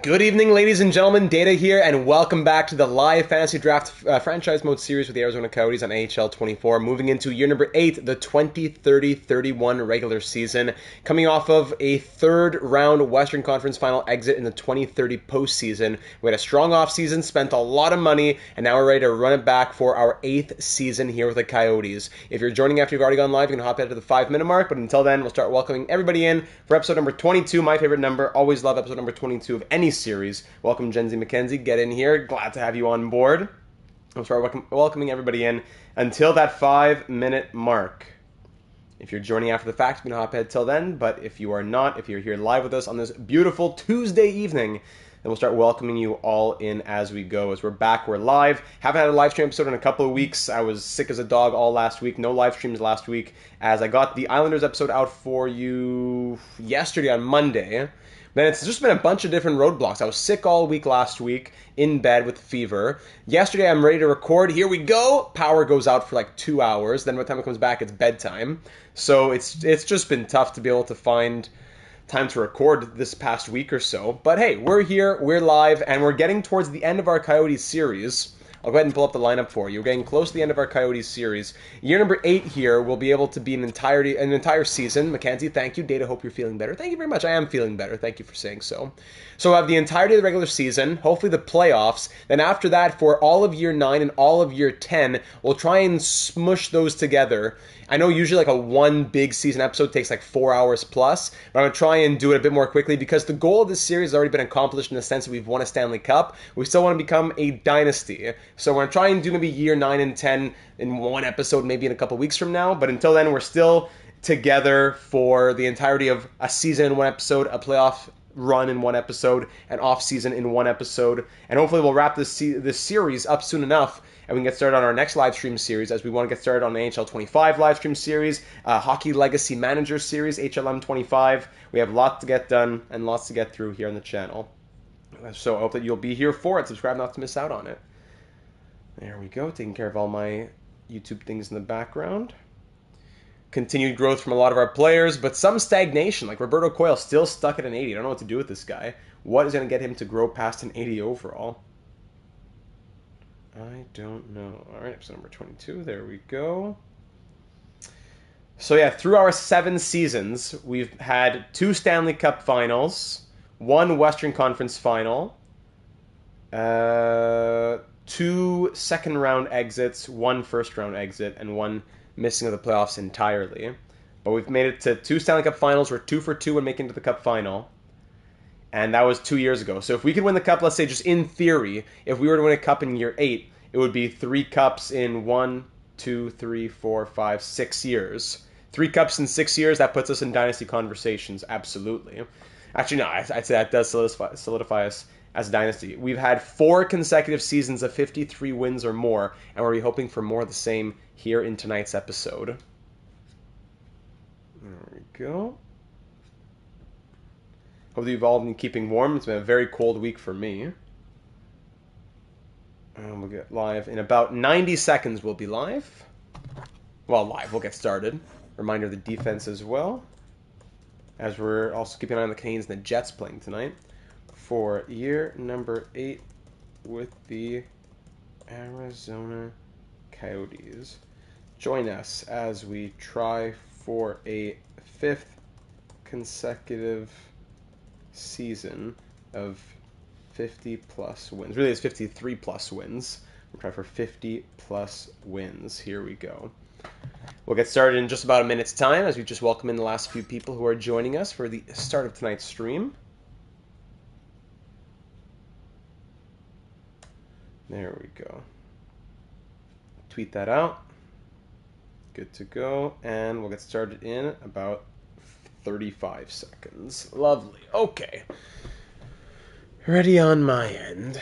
Good evening, ladies and gentlemen. Data here, and welcome back to the live fantasy draft franchise mode series with the Arizona Coyotes on AHL 24. Moving into year number 8, the 2030-31 regular season, coming off of a third-round Western Conference Final exit in the 2030 postseason. We had a strong offseason, spent a lot of money, and now we're ready to run it back for our 8th season here with the Coyotes. If you're joining after you've already gone live, you can hop ahead to the 5-minute mark, but until then, we'll start welcoming everybody in for episode number 22, my favorite number. Always love episode number 22 of any series. Welcome, Gen Z McKenzie. Get in here. Glad to have you on board. I'll start welcoming everybody in until that 5-minute mark. If you're joining after the fact, you can hop ahead till then. But if you are not, if you're here live with us on this beautiful Tuesday evening, then we'll start welcoming you all in as we go. As we're back, we're live. Haven't had a live stream episode in a couple of weeks. I was sick as a dog all last week. No live streams last week, as I got the Islanders episode out for you yesterday on Monday. Then it's just been a bunch of different roadblocks. I was sick all week last week, in bed with fever. Yesterday, I'm ready to record. Here we go. Power goes out for like 2 hours. Then by the time it comes back, it's bedtime. So it's just been tough to be able to find time to record this past week or so. But hey, we're here, we're live, and we're getting towards the end of our Coyotes series. I'll go ahead and pull up the lineup for you. We're getting close to the end of our Coyotes series. Year number 8 here will be able to be an entire season. Mackenzie, thank you. Data, hope you're feeling better. Thank you very much. I am feeling better. Thank you for saying so. So we'll have the entirety of the regular season, hopefully the playoffs. Then after that, for all of year 9 and all of year 10, we'll try and smush those together. I know usually like a one big season episode takes like 4 hours plus, but I'm going to try and do it a bit more quickly because the goal of this series has already been accomplished in the sense that we've won a Stanley Cup. We still want to become a dynasty. So we're going to try and do maybe year 9 and 10 in one episode, maybe in a couple weeks from now. But until then, we're still together for the entirety of a season in one episode, a playoff run in one episode, an off season in one episode, and hopefully we'll wrap this series up soon enough, and we can get started on our next live stream series, as we want to get started on the NHL 25 live stream series, Hockey Legacy Manager series, HLM 25. We have lots to get done and lots to get through here on the channel. So I hope that you'll be here for it. Subscribe not to miss out on it. There we go, taking care of all my YouTube things in the background. Continued growth from a lot of our players, but some stagnation, like Roberto Coyle still stuck at an 80. I don't know what to do with this guy. What is going to get him to grow past an 80 overall? I don't know. All right, episode number 22. There we go. So yeah, through our 7 seasons, we've had 2 Stanley Cup Finals, 1 Western Conference Final, 2 second-round exits, 1 first-round exit, and 1 missing of the playoffs entirely. But we've made it to 2 Stanley Cup Finals. We're 2 for 2 in making it to the Cup Final. And that was 2 years ago. So if we could win the Cup, let's say just in theory, if we were to win a Cup in year 8, it would be 3 Cups in 1, 2, 3, 4, 5, 6 years. 3 Cups in 6 years, that puts us in dynasty conversations, absolutely. Actually, no, I'd say that does solidify us as a dynasty. We've had 4 consecutive seasons of 53 wins or more, and we're hoping for more of the same here in tonight's episode. There we go. Hope you've all been keeping warm. It's been a very cold week for me. And we'll get live in about 90 seconds. We'll be live. Well, live. We'll get started. Reminder of the defense as well, as we're also keeping an eye on the Canadiens and the Jets playing tonight for year number 8 with the Arizona Coyotes. Join us as we try for a 5th consecutive season of 50-plus wins. Really, it's 53-plus wins. We'll try for 50-plus wins. Here we go. We'll get started in just about a minute's time as we just welcome in the last few people who are joining us for the start of tonight's stream. There we go. Tweet that out. Good to go. And we'll get started in about 35 seconds. Lovely. Okay. Ready on my end.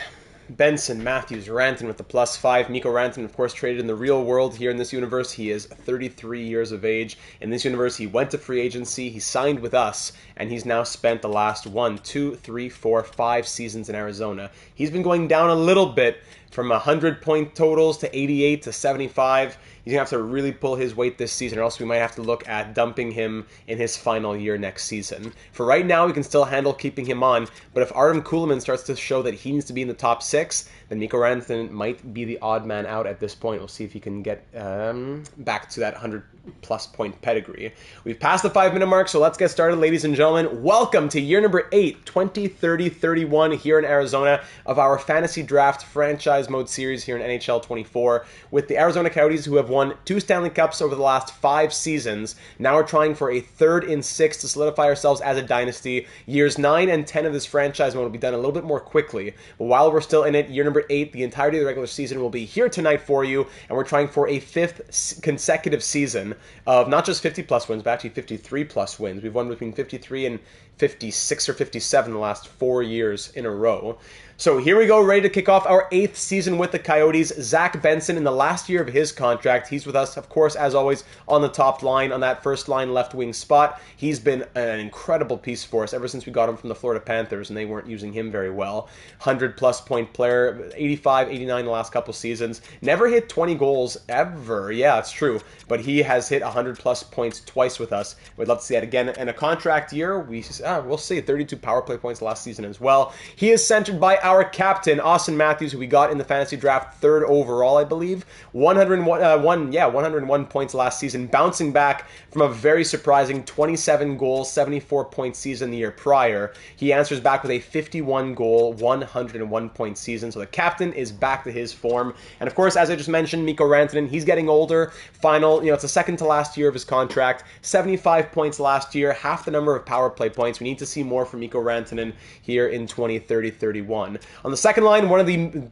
Benson, Matthews, Rantanen with the +5. Mikko Rantanen, of course, traded in the real world. Here in this universe, he is 33 years of age. In this universe, he went to free agency, he signed with us, and he's now spent the last 1, 2, 3, 4, 5 seasons in Arizona. He's been going down a little bit from 100-point totals to 88 to 75. He's going to have to really pull his weight this season, or else we might have to look at dumping him in his final year next season. For right now, we can still handle keeping him on, but if Artem Kulemin starts to show that he needs to be in the top 6, then Mikko Rantanen might be the odd man out at this point. We'll see if he can get back to that 100-plus point pedigree. We've passed the 5-minute mark, so let's get started, ladies and gentlemen. Welcome to year number 8, 2030-31 here in Arizona of our Fantasy Draft Franchise Mode Series here in NHL 24 with the Arizona Coyotes, who have won 2 Stanley Cups over the last 5 seasons. Now we're trying for a 3rd in 6 to solidify ourselves as a dynasty. Years 9 and 10 of this franchise mode will be done a little bit more quickly, but while we're still in it, year number 8, the entirety of the regular season will be here tonight for you, and we're trying for a 5th consecutive season of not just 50-plus wins, but actually 53-plus wins. We've won between 53 and 56 or 57 the last 4 years in a row. So here we go, ready to kick off our 8th season with the Coyotes. Zach Benson in the last year of his contract. He's with us, of course, as always, on the top line, on that first line left wing spot. He's been an incredible piece for us ever since we got him from the Florida Panthers, and they weren't using him very well. 100-plus point player, 85, 89 the last couple seasons. Never hit 20 goals ever. Yeah, it's true. But he has hit 100-plus points twice with us. We'd love to see that again. In a contract year, we'll see 32 power play points last season as well. He is centered by our captain, Austin Matthews, who we got in the fantasy draft 3rd overall, I believe. 101 points last season, bouncing back from a very surprising 27 goal, 74 point season the year prior. He answers back with a 51 goal, 101 point season. So the captain is back to his form. And of course, as I just mentioned, Mikko Rantanen, he's getting older. It's the second to last year of his contract. 75 points last year, half the number of power play points. We need to see more from Mikko Rantanen here in 2030-31. On the second line, one of the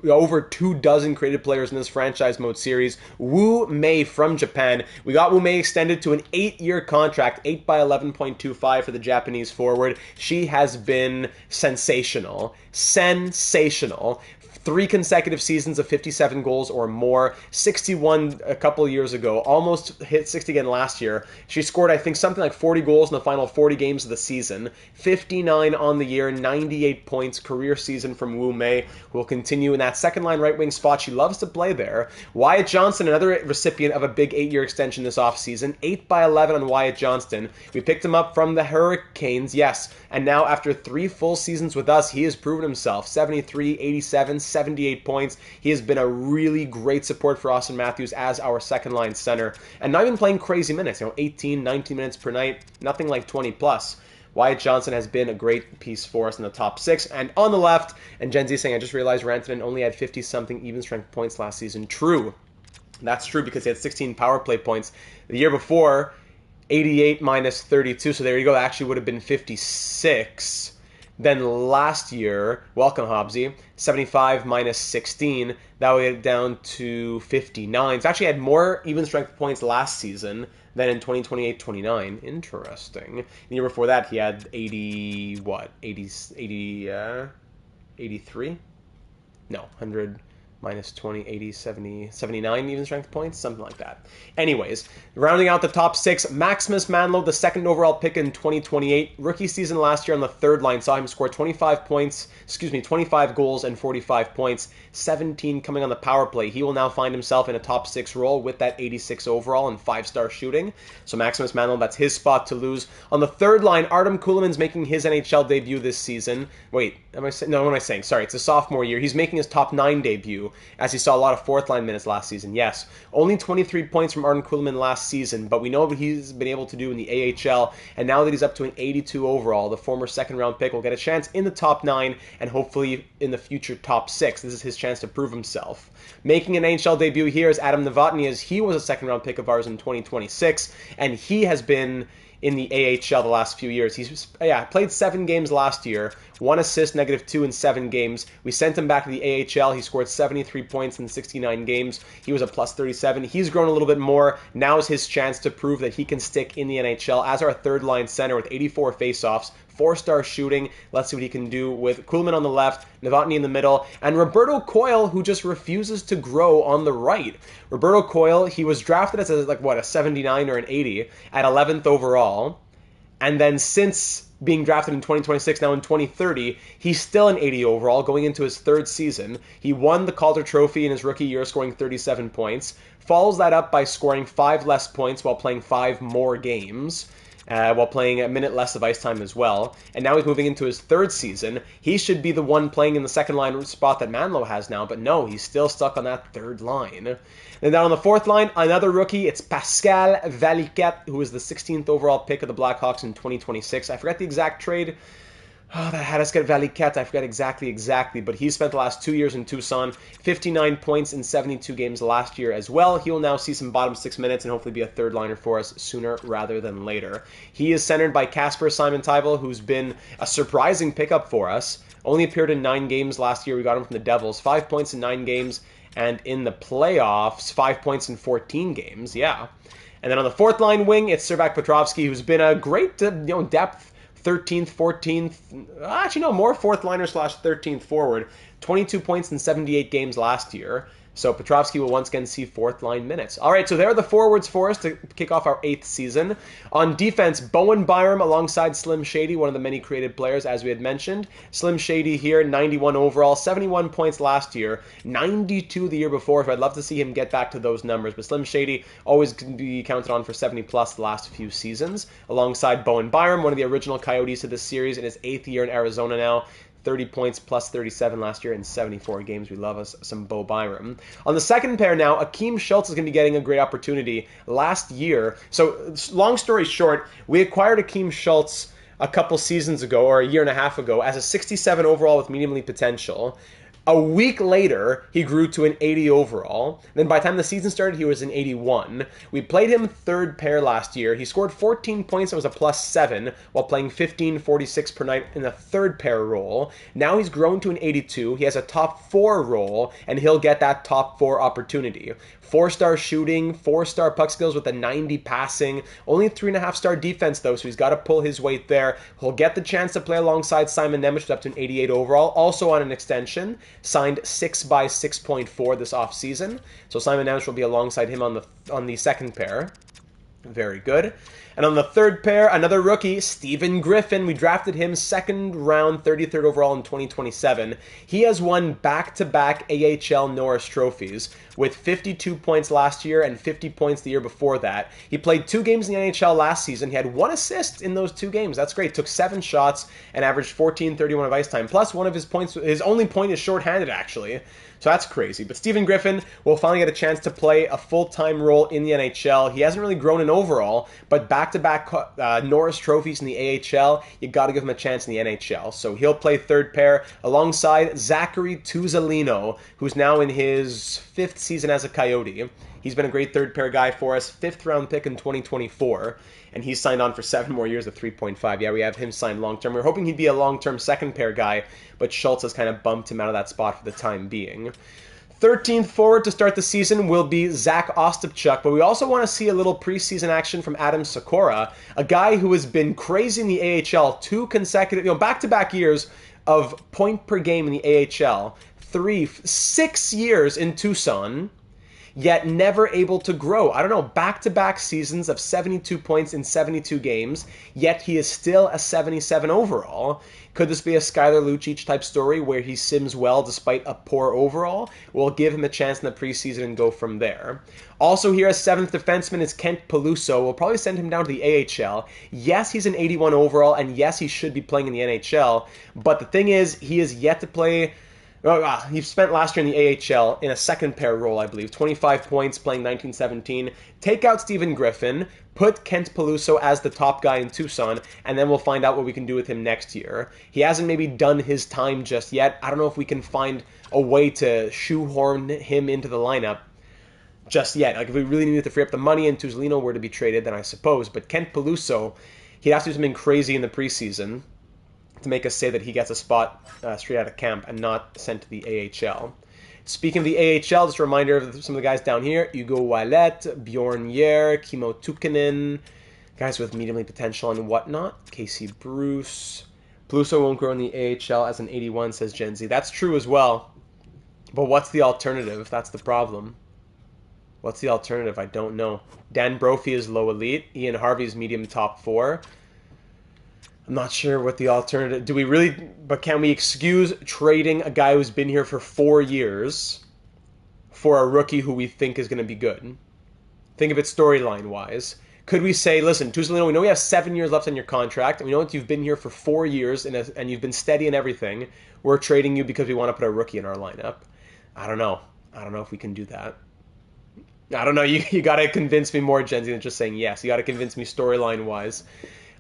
over 24 created players in this franchise mode series, Wu Mei from Japan. We got Wu Mei extended to an 8-year contract, 8 by 11.25 for the Japanese forward. She has been sensational. Sensational. 3 consecutive seasons of 57 goals or more, 61 a couple of years ago, almost hit 60 again last year. She scored, I think, something like 40 goals in the final 40 games of the season, 59 on the year, 98 points, career season from Wu Mei, who will continue in that second-line right-wing spot. She loves to play there. Wyatt Johnston, another recipient of a big 8-year extension this offseason, 8 by 11 on Wyatt Johnston. We picked him up from the Hurricanes, yes, and now after 3 full seasons with us, he has proven himself, 73, 87, 78 points. He has been a really great support for Austin Matthews as our second line center, and not even playing crazy minutes, 18, 19 minutes per night, nothing like 20 plus. Wyatt Johnston has been a great piece for us in the top 6. And on the left, and Gen Z saying, I just realized Rantanen only had 50-something even strength points last season. True. That's true because he had 16 power play points. The year before, 88 minus 32, so there you go, that actually would have been 56. Then last year, welcome Hobbsy, 75 minus 16, that would get down to 59. So actually had more even strength points last season than in 2028-29. Interesting. The year before that, he had 83? No, 100... minus 20, 80, 70, 79 even strength points, something like that. Anyways, rounding out the top 6, Maximus Manlow, the 2nd overall pick in 2028. Rookie season last year on the 3rd line saw him score 25 goals and 45 points, 17 coming on the power play. He will now find himself in a top 6 role with that 86 overall and 5-star shooting. So Maximus Manlow, that's his spot to lose. On the 3rd line, Artem Kulemin's making his NHL debut this season. Wait, what am I saying? Sorry, it's a sophomore year. He's making his top 9 debut, as he saw a lot of 4th-line minutes last season. Yes, only 23 points from Artem Kulemin last season, but we know what he's been able to do in the AHL, and now that he's up to an 82 overall, the former second-round pick will get a chance in the top 9, and hopefully in the future top 6. This is his chance to prove himself. Making an NHL debut here is Adam Novotny, as he was a second-round pick of ours in 2026, and he has been in the AHL the last few years. He's played 7 games last year, 1 assist, -2 in 7 games. We sent him back to the AHL. He scored 73 points in 69 games. He was a +37. He's grown a little bit more. Now is his chance to prove that he can stick in the NHL as our 3rd line center with 84 faceoffs, 4-star shooting. Let's see what he can do with Kuhlman on the left, Novotny in the middle, and Roberto Coyle, who just refuses to grow on the right. Roberto Coyle, he was drafted as a 79 or an 80 at 11th overall. And then since being drafted in 2026, now in 2030, he's still an 80 overall going into his third season. He won the Calder Trophy in his rookie year, scoring 37 points. Follows that up by scoring 5 less points while playing 5 more games. While playing a minute less of ice time as well. And now he's moving into his third season. He should be the one playing in the second line spot that Manlow has now, but no, he's still stuck on that third line. And down on the fourth line, another rookie, it's Pascal Valiquette, who was the 16th overall pick of the Blackhawks in 2026. I forgot the exact trade. Oh, that had us get Valiquette. I forget exactly, but he spent the last 2 years in Tucson, 59 points in 72 games last year as well. He will now see some bottom 6 minutes and hopefully be a third liner for us sooner rather than later. He is centered by Casper Simon-Tyvel, who's been a surprising pickup for us. Only appeared in 9 games last year. We got him from the Devils. 5 points in 9 games, and in the playoffs, 5 points in 14 games. Yeah. And then on the fourth line wing, it's Servac Petrovsky, who's been a great depth 13th, 14th, actually no, more fourth liner / 13th forward. 22 points in 78 games last year. So Petrovsky will once again see fourth line minutes. All right, so there are the forwards for us to kick off our 8th season. On defense, Bowen Byram alongside Slim Shady, one of the many created players, as we had mentioned. Slim Shady here, 91 overall, 71 points last year, 92 the year before, so I'd love to see him get back to those numbers. But Slim Shady always can be counted on for 70-plus the last few seasons, alongside Bowen Byram, one of the original Coyotes of this series in his 8th year in Arizona now. 30 points plus 37 last year in 74 games. We love us some Bo Byram. On the second pair now, Akeem Schultz is going to be getting a great opportunity last year. So long story short, we acquired Akeem Schultz a couple seasons ago or a year and a half ago as a 67 overall with medium elite potential. A week later, he grew to an 80 overall. Then by the time the season started, he was an 81. We played him third pair last year. He scored 14 points. It was a +7 while playing 15.46 per night in the third pair role. Now he's grown to an 82. He has a top 4 role, and he'll get that top 4 opportunity. 4-star shooting, 4-star puck skills with a 90 passing, only 3.5-star defense though, so he's got to pull his weight there. He'll get the chance to play alongside Simon Nemec, who's up to an 88 overall, also on an extension, signed 6 by 6.4 this offseason. So Simon Nemec will be alongside him on the second pair. Very good. And on the third pair, another rookie, Stephen Griffin. We drafted him second round, 33rd overall in 2027. He has won back-to-back AHL Norris trophies with 52 points last year and 50 points the year before that. He played 2 games in the NHL last season. He had 1 assist in those 2 games. That's great. Took 7 shots and averaged 14.31 of ice time. Plus, one of his points, his only point is shorthanded, actually. So that's crazy. But Stephen Griffin will finally get a chance to play a full-time role in the NHL. He hasn't really grown in overall, but back-to-back Norris trophies in the AHL, you got to give him a chance in the NHL. So he'll play third pair alongside Zachary Tuzolino, who's now in his 5th season as a Coyote. He's been a great third pair guy for us, 5th round pick in 2024, and he's signed on for 7 more years at 3.5. Yeah, we have him signed long-term. We were hoping he'd be a long-term second pair guy, but Schultz has kind of bumped him out of that spot for the time being. 13th forward to start the season will be Zach Ostapchuk, but we also want to see a little preseason action from Adam Sikora, a guy who has been crazy in the AHL 2 consecutive, back-to-back years of point per game in the AHL, 6 years in Tucson, yet never able to grow. I don't know, back-to-back seasons of 72 points in 72 games, yet he is still a 77 overall. Could this be a Skylar Lucic type story where he sims well despite a poor overall? We'll give him a chance in the preseason and go from there. Also here as 7th defenseman is Kent Peluso. We'll probably send him down to the AHL. Yes, he's an 81 overall, and yes, he should be playing in the NHL, but the thing is, he is yet to play. He spent last year in the AHL in a second pair role, I believe. 25 points playing 1917. Take out Stephen Griffin, put Kent Peluso as the top guy in Tucson, and then we'll find out what we can do with him next year. He hasn't maybe done his time just yet. I don't know if we can find a way to shoehorn him into the lineup just yet. Like, if we really needed to free up the money and Tuzolino were to be traded, then I suppose. But Kent Peluso, he'd have to do something crazy in the preseason to make us say that he gets a spot straight out of camp and not sent to the AHL. Speaking of the AHL, just a reminder of some of the guys down here. Hugo Ouellet, Bjorn Yer, Kimmo Tukkanen, Guys with medium league potential and whatnot. Casey Bruce. Peluso won't grow in the AHL as an 81, says Gen Z. That's true as well. But what's the alternative? That's the problem. What's the alternative? I don't know. Dan Brophy is low elite. Ian Harvey is medium top 4. I'm not sure what the alternative... Do we really... But can we excuse trading a guy who's been here for 4 years for a rookie who we think is going to be good? Think of it storyline-wise. Could we say, listen, Tuzolino, we know you have 7 years left on your contract, and we know that you've been here for 4 years, and you've been steady in everything. We're trading you because we want to put a rookie in our lineup. I don't know. I don't know if we can do that. I don't know. You got to convince me more, Gen Z, than just saying yes. You got to convince me storyline-wise.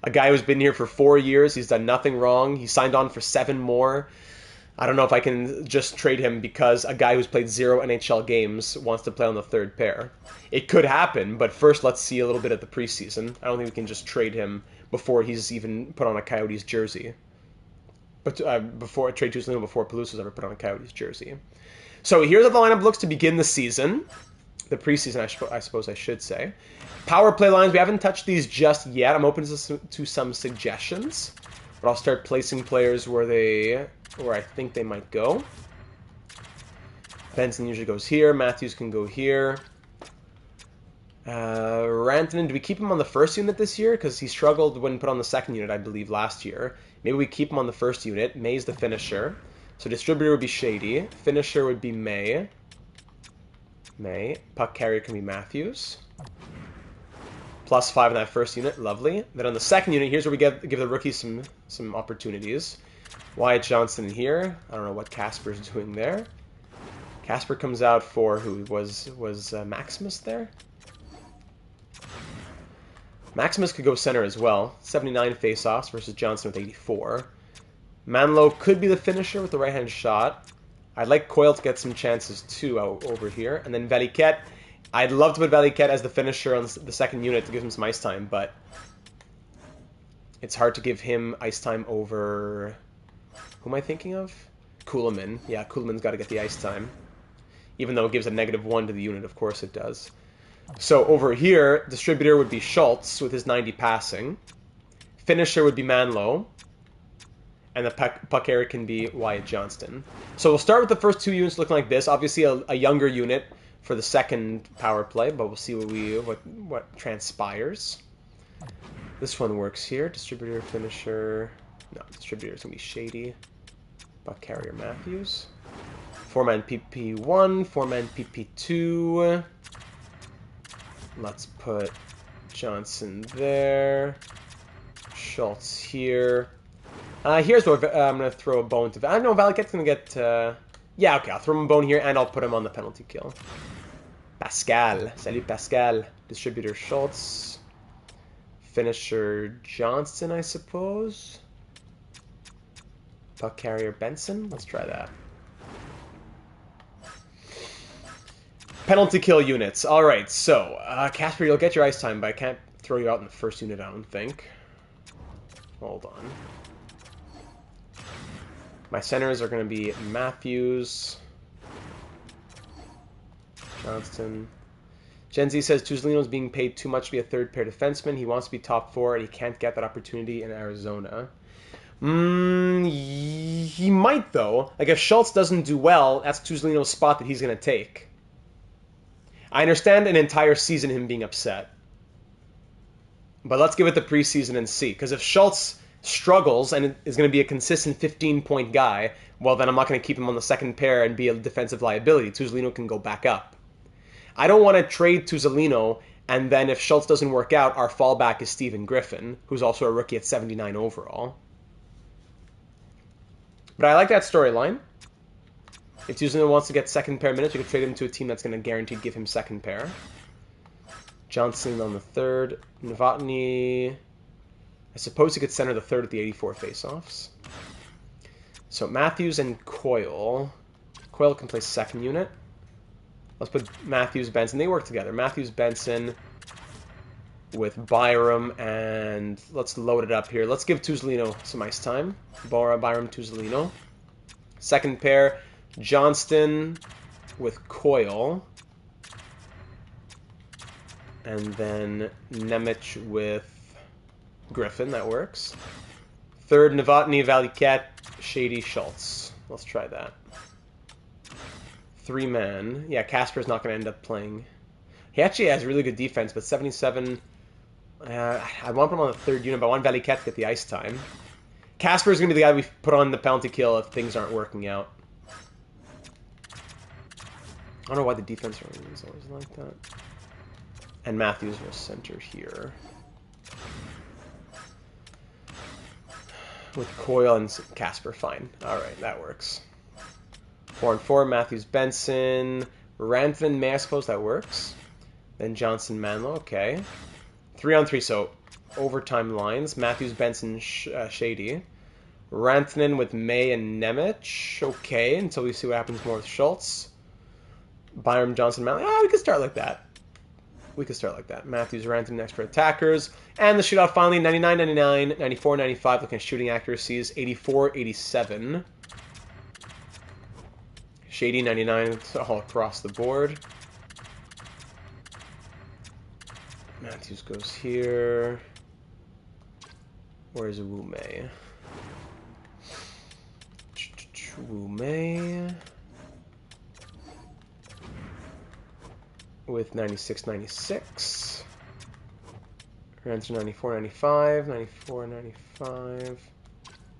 A guy who's been here for 4 years, he's done nothing wrong. He signed on for 7 more. I don't know if I can just trade him because a guy who's played 0 NHL games wants to play on the third pair. It could happen, but first let's see a little bit of the preseason. I don't think we can just trade him before he's even put on a Coyotes jersey. But before trade Tuzolino before Peluso's ever put on a Coyotes jersey. So here's how the lineup looks to begin the season. The preseason, I suppose I should say. Power play lines, we haven't touched these just yet. I'm open to some suggestions. But I'll start placing players where I think they might go. Benson usually goes here. Matthews can go here. Rantanen, do we keep him on the first unit this year? Because he struggled when put on the second unit, I believe, last year. Maybe we keep him on the first unit. May's the finisher. So distributor would be Shady. Finisher would be May. Puck carrier can be Matthews. +5 in that first unit. Lovely. Then on the second unit, here's where we give the rookies some opportunities. Wyatt Johnston here. I don't know what Casper's doing there. Casper comes out for who? Was Maximus there? Maximus could go center as well. 79 face-offs versus Johnson with 84. Manlow could be the finisher with the right-hand shot. I'd like Coyle to get some chances too over here. And then Valiquette. I'd love to put Valiquette as the finisher on the second unit to give him some ice time, but it's hard to give him ice time over... Who am I thinking of? Kuhlman. Yeah, Kuhlman's got to get the ice time. Even though it gives a -1 to the unit, of course it does. So over here, distributor would be Schultz with his 90 passing. Finisher would be Manlow. And the puck carrier can be Wyatt Johnston. So we'll start with the first 2 units looking like this. Obviously a younger unit for the second power play, but we'll see what transpires. This one works here. Distributor, finisher. No, distributor's gonna be Shady. Puck carrier Matthews. 4-man PP1, 4-man PP2. Let's put Johnson there. Schultz here. Here's where I'm going to throw a bone to... I don't know, Valiquette's going to get... Yeah, okay, I'll throw him a bone here, and I'll put him on the penalty kill. Pascal. Salut, Pascal. Distributor Schultz. Finisher Johnston, I suppose. Puck carrier Benson. Let's try that. Penalty kill units. All right, so Casper, you'll get your ice time, but I can't throw you out in the first unit, I don't think. Hold on. My centers are going to be Matthews, Johnston. Gen Z says Tuzolino's being paid too much to be a third-pair defenseman. He wants to be top 4, and he can't get that opportunity in Arizona. He might, though. Like, if Schultz doesn't do well, that's Tuzolino's spot that he's going to take. I understand an entire season him being upset. But let's give it the preseason and see. Because if Schultz struggles and is going to be a consistent 15-point guy, well, then I'm not going to keep him on the second pair and be a defensive liability. Tuzolino can go back up. I don't want to trade Tuzolino, and then if Schultz doesn't work out, our fallback is Steven Griffin, who's also a rookie at 79 overall. But I like that storyline. If Tuzolino wants to get second pair minutes, we could trade him to a team that's going to guaranteed give him second pair. Johnson on the third. Novotny... I suppose he could center the third at the 84 faceoffs. So Matthews and Coyle. Coyle can play second unit. Let's put Matthews, Benson. They work together. Matthews, Benson with Byram, and let's load it up here. Let's give Tuzolino some ice time. Byram, Tuzolino. Second pair, Johnston with Coyle. And then Nemec with Griffin, that works. Third, Novotny, Valiquette, Shady, Schultz. Let's try that. 3-man. Yeah, Casper's not going to end up playing. He actually has really good defense, but 77... I want him on the third unit, but I want Valiquette to get the ice time. Casper's going to be the guy we put on the penalty kill if things aren't working out. I don't know why the defense is always like that. And Matthews will center here. With Coyle and Casper, fine. Alright, that works. 4-4, Matthews, Benson. Rantanen, May, I suppose that works. Then Johnson, Manlow, okay. 3-on-3, so overtime lines. Matthews, Benson, Shady. Rantanen with May and Nemec, okay, until we see what happens more with Schultz. Byram, Johnson, Manlow. We could start like that. We could start like that. Matthews, Rantanen next for attackers. And the shootout finally, 99-99, 94-95, looking at shooting accuracies, 84-87. Shady, 99 all across the board. Matthews goes here. Where's Wu Mei? Wu Mei. With 96-96. Rantanen 94-95, 94-95.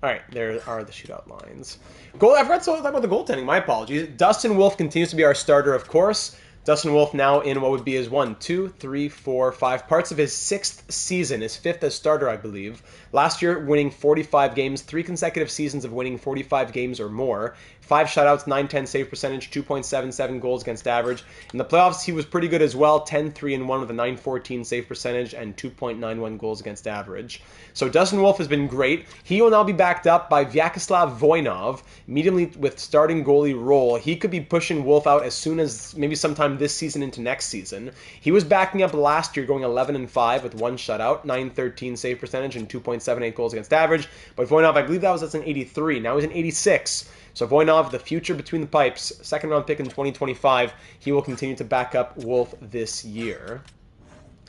Alright, there are the shootout lines. I forgot to talk about the goaltending, my apologies. Dustin Wolf continues to be our starter, of course. Dustin Wolf now in what would be his 1, 2, 3, 4, 5 parts of his 6th season, his 5th as starter, I believe. Last year, winning 45 games, 3 consecutive seasons of winning 45 games or more. 5 shutouts, 9-10 save percentage, 2.77 goals against average. In the playoffs, he was pretty good as well, 10-3-1 with a 9.14 save percentage and 2.91 goals against average. So Dustin Wolf has been great. He will now be backed up by Vyacheslav Voinov, immediately with starting goalie role. He could be pushing Wolf out as soon as maybe sometime this season into next season. He was backing up last year, going 11-5 with 1 shutout, 9.13 save percentage, and 2.78 goals against average. But Voinov, I believe that's an 83. Now he's an 86. So Voinov, the future between the pipes, 2nd round pick in 2025, he will continue to back up Wolf this year.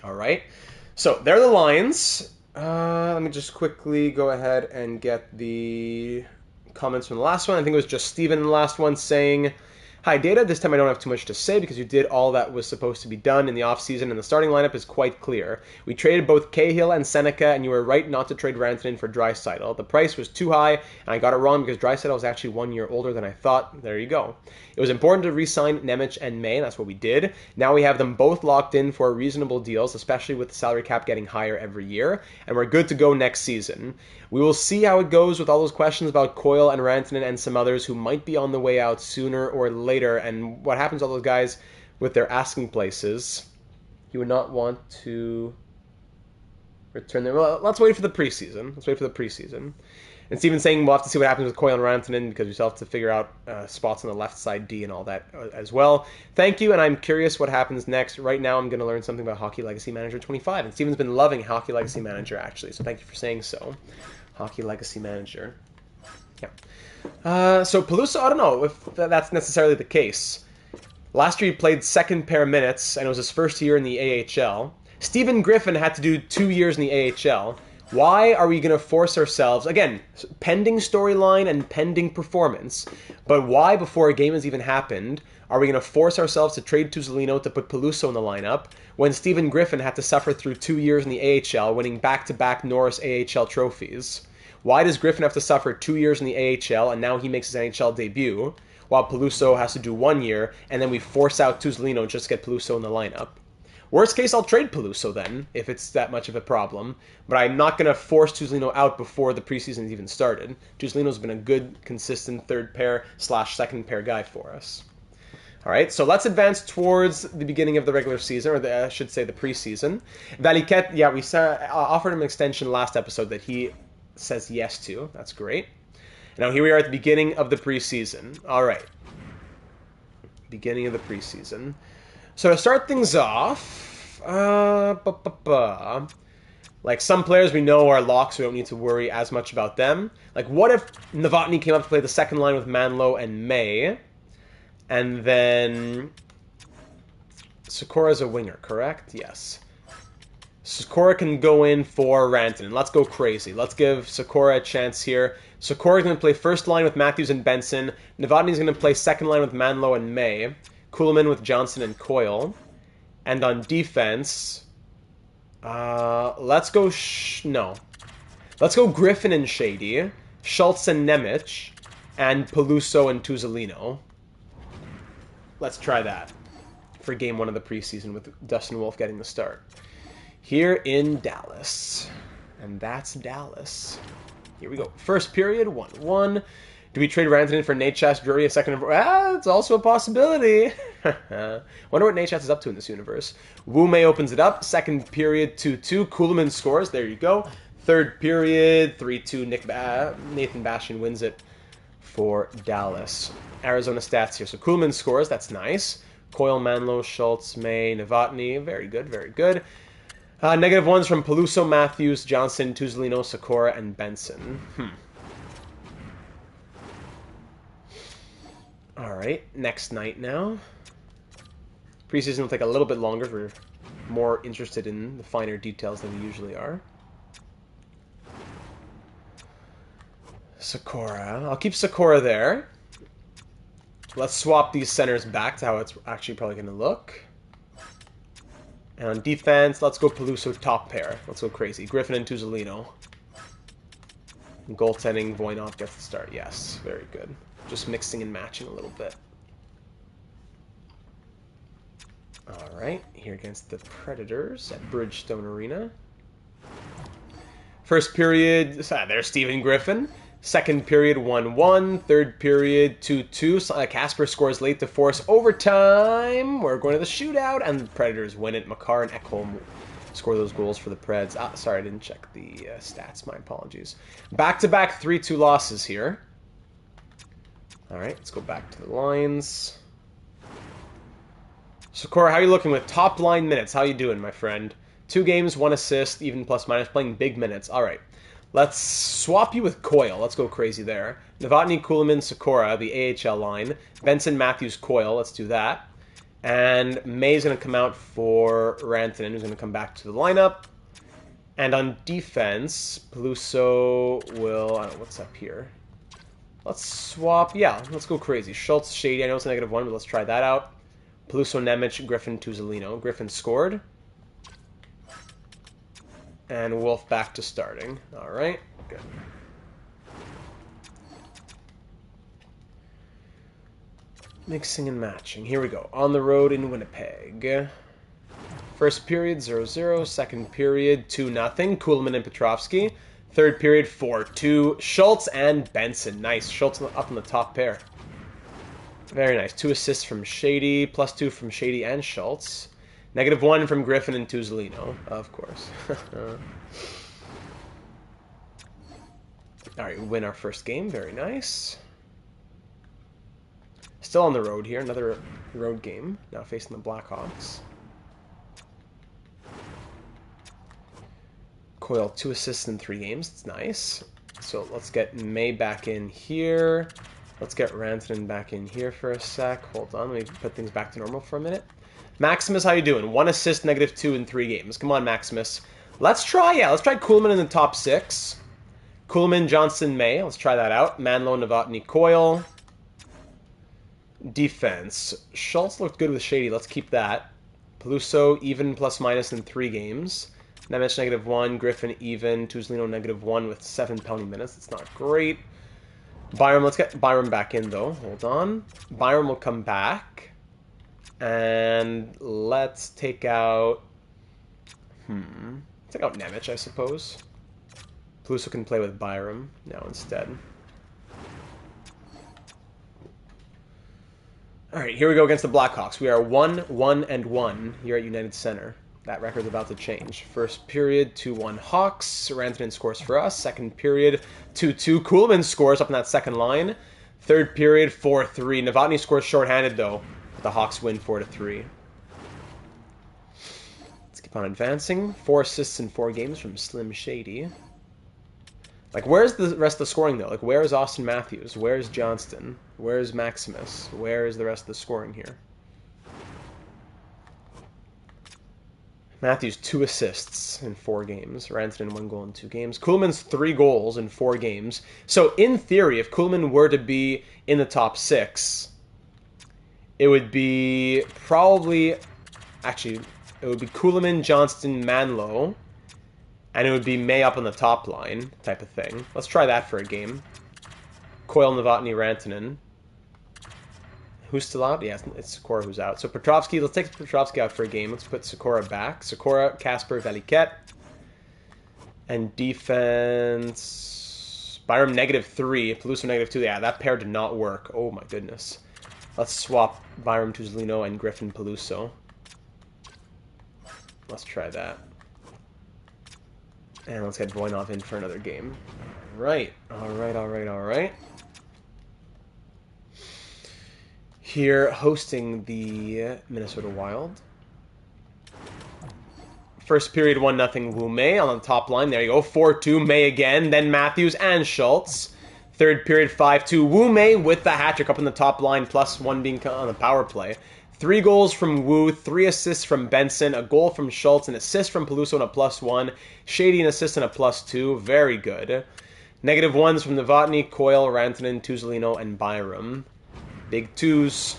All right. So there are the lines. Let me just quickly go ahead and get the comments from the last one. I think it was just Steven in the last one saying, "Hi, Data. This time I don't have too much to say because you did all that was supposed to be done in the offseason, and the starting lineup is quite clear. We traded both Cahill and Seneca, and you were right not to trade Rantanen for Draisaitl. The price was too high, and I got it wrong because Draisaitl was actually 1 year older than I thought. There you go. It was important to re-sign Nemec and May, and that's what we did. Now we have them both locked in for reasonable deals, especially with the salary cap getting higher every year, and we're good to go next season. We will see how it goes with all those questions about Coyle and Rantanen and some others who might be on the way out sooner or later, and what happens to all those guys with their asking places. You would not want to return them. Well, let's wait for the preseason. And Steven's saying we'll have to see what happens with Coyle and Rantanen because we still have to figure out spots on the left side D and all that as well. Thank you, and I'm curious what happens next. Right now I'm going to learn something about Hockey Legacy Manager 25, and Steven's been loving Hockey Legacy Manager, actually, so thank you for saying so. Hockey Legacy Manager. Yeah. So Peluso, I don't know if that's necessarily the case. Last year he played second pair minutes, and it was his first year in the AHL. Stephen Griffin had to do 2 years in the AHL. Why are we going to force ourselves, again, pending storyline and pending performance, but why, before a game has even happened, are we going to force ourselves to trade Tuzolino to put Peluso in the lineup when Stephen Griffin had to suffer through 2 years in the AHL, winning back-to-back Norris AHL trophies? Why does Griffin have to suffer 2 years in the AHL and now he makes his NHL debut, while Peluso has to do 1 year, and then we force out Tuzolino just to get Peluso in the lineup? Worst case, I'll trade Peluso then, if it's that much of a problem, but I'm not going to force Tuzolino out before the preseason's even started. Tuzolino's been a good, consistent third pair / second pair guy for us. All right, so let's advance towards the beginning of the regular season, or I should say the preseason. Valiquette, yeah, we offered him an extension last episode that he says yes to. That's great. Now here we are at the beginning of the preseason. All right. Beginning of the preseason. So to start things off, like some players we know are locks, so we don't need to worry as much about them. Like what if Novotny came up to play the second line with Manlow and May, and then Sikora's a winger, correct? Yes. Sikora can go in for Rantanen. Let's go crazy. Let's give Sikora a chance here. Sikora's going to play first line with Matthews and Benson. Novotny's going to play second line with Manlow and May. Kuhlman with Johnson and Coyle. And on defense, let's go... no. Let's go Griffin and Shady. Schultz and Nemec. And Peluso and Tuzolino. Let's try that for game 1 of the preseason with Dustin Wolf getting the start. Here in Dallas. And that's Dallas. Here we go. First period, 1-1. Do we trade Rantanen for Nate Chas Drury a second? It's also a possibility. Wonder what Nate Chas is up to in this universe. Wu Mei opens it up. Second period, 2-2. Kuhlman scores. There you go. Third period, 3-2. Nathan Bastian wins it for Dallas. Arizona stats here. So Kuhlman scores. That's nice. Coyle, Manlow, Schultz, May, Novotny. Very good, very good. Negative ones from Peluso, Matthews, Johnson, Tuzolino, Sikora, and Benson. Alright, next night now. Preseason will take a little bit longer. We're more interested in the finer details than we usually are. Sikora. I'll keep Sikora there. Let's swap these centers back to how it's actually probably going to look. And on defense, let's go Peluso top pair. Let's go crazy. Griffin and Tuzolino. And goaltending, Voynov gets the start. Yes, very good. Just mixing and matching a little bit. Alright, here against the Predators at Bridgestone Arena. First period, there's Steven Griffin. Second period, 1-1. Third period, 2-2. Casper scores late to force overtime. We're going to the shootout, and the Predators win it. Makar and Ekholm score those goals for the Preds. Sorry, I didn't check the stats. My apologies. Back-to-back 3-2 losses here. All right, let's go back to the lines. Sikora, how are you looking with top line minutes? How you doing, my friend? 2 games, 1 assist, even plus minus, playing big minutes. All right. Let's swap you with Coyle. Let's go crazy there. Novotny, Kuhlman, Sikora, the AHL line. Benson, Matthews, Coyle. Let's do that. And May's going to come out for Rantanen, who's going to come back to the lineup. And on defense, Peluso will... I don't know what's up here. Let's swap... Yeah, let's go crazy. Schultz, Shady. I know it's a -1, but let's try that out. Peluso, Nemec, Griffin, Tuzolino. Griffin scored. And Wolf back to starting. All right, good. Mixing and matching. Here we go. On the road in Winnipeg. First period, 0-0. Second period, 2-0. Kuhlman and Petrovsky. Third period, 4-2. Schultz and Benson. Nice. Schultz up in the top pair. Very nice. 2 assists from Shady, +2 from Shady and Schultz. -1 from Griffin and Tuzolino, of course. All right, we win our first game. Very nice. Still on the road here. Another road game. Now facing the Blackhawks. Coyle, 2 assists in 3 games. It's nice. So let's get May back in here. Let's get Rantanen back in here for a sec. Hold on. Let me put things back to normal for a minute. Maximus, how you doing? 1 assist, -2 in 3 games. Come on, Maximus. Let's try Kuhlman in the top 6. Kuhlman, Johnson, May. Let's try that out. Manlow, Novotny, Coyle. Defense. Schultz looked good with Shady. Let's keep that. Peluso, even +- in 3 games. Nemec, -1. Griffin, even. Tuzolino, -1 with 7 penalty minutes. That's not great. Byram, let's get Byram back in, though. Hold on. Byram will come back. And let's take out... Take out Nemec, I suppose. Peluso can play with Byram now instead. Alright, here we go against the Blackhawks. We are 1-1-1 here at United Center. That record's about to change. First period, 2-1 Hawks. Rantanen scores for us. Second period, 2-2. Kuhlman scores up in that second line. Third period, 4-3. Novotny scores shorthanded, though. The Hawks win 4-3. Let's keep on advancing. 4 assists in 4 games from Slim Shady. Like, where's the rest of the scoring, though? Like, where is Austin Matthews? Where's Johnston? Where's Maximus? Where is the rest of the scoring here? Matthews, 2 assists in 4 games. Rantanen, 1 goal in 2 games. Kuhlman's 3 goals in 4 games. So, in theory, if Kuhlman were to be in the top 6, it would be probably... Actually, it would be Kuhlman, Johnston, Manlow, and it would be May up on the top line type of thing. Let's try that for a game. Coyle, Novotny, Rantanen. Who's still out? Yeah, it's Sikora who's out. So Petrovsky, let's take Petrovsky out for a game. Let's put Sikora back. Sikora, Kasper, Veliket. And defense... Byram, -3. Peluso, -2. Yeah, that pair did not work. Oh my goodness. Let's swap Byram, Tuzolino, and Griffin, Peluso. Let's try that. And let's get Voinov in for another game. Alright. Here, hosting the Minnesota Wild. First period, 1-0 Wu Mei on the top line. There you go. 4-2, Mei again. Then Matthews and Schultz. Third period, 5-2. Wu Mei with the hat-trick up on the top line, +1 being on the power play. 3 goals from Wu, 3 assists from Benson, a goal from Schultz, an assist from Peluso and a +1. Shady, an assist and a +2. Very good. -1s from Novotny, Coyle, Rantanen, Tuzolino, and Byram. Big 2s.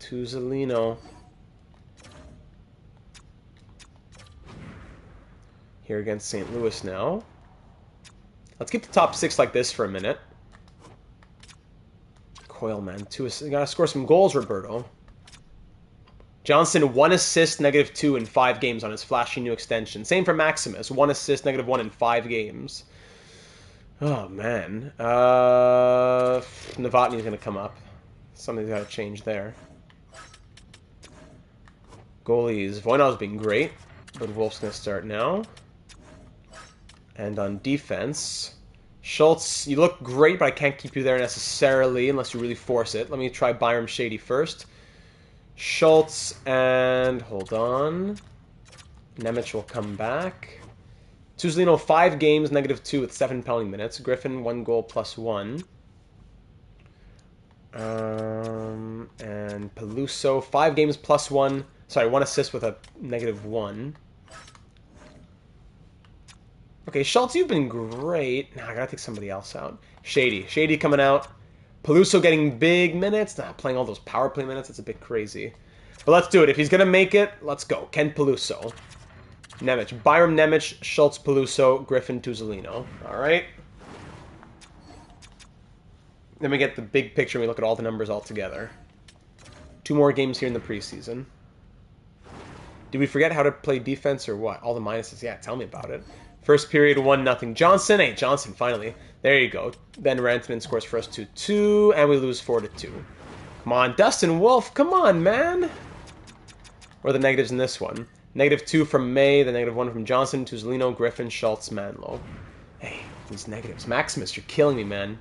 Tuzolino. Here against St. Louis now. Let's keep the top 6 like this for a minute. Coyle, man. You gotta score some goals, Roberto. Johnson, 1 assist, -2 in 5 games on his flashy new extension. Same for Maximus. 1 assist, -1 in 5 games. Oh, man. Novotny's going to come up. Something's got to change there. Goalies. Voinov's been great, but Wolf's going to start now. And on defense, Schultz, you look great, but I can't keep you there necessarily unless you really force it. Let me try Byram Shady first. Schultz and... hold on. Nemec will come back. Tuzolino, 5 games, -2 with 7 penalty minutes. Griffin, 1 goal, +1. And Peluso, 5 games, +1. Sorry, 1 assist with a -1. Okay, Schultz, you've been great. Nah, I gotta take somebody else out. Shady coming out. Peluso getting big minutes. Nah, playing all those power play minutes, it's a bit crazy. But let's do it. If he's gonna make it, let's go. Ken Peluso. Nemec. Byram, Nemec, Schultz, Peluso, Griffin, Tuzolino. Alright. Then we get the big picture and we look at all the numbers all together. 2 more games here in the preseason. Did we forget how to play defense or what? All the minuses? Yeah, tell me about it. First period, 1-0 Johnson. Hey, Johnson, finally. There you go. Then Rantanen scores for us 2-2, and we lose 4-2. Come on, Dustin Wolf. Come on, man. What are the negatives in this one? -2 from May, the -1 from Johnson, Tuzolino, Griffin, Schultz, Manlow. Hey, these negatives. Maximus, you're killing me, man.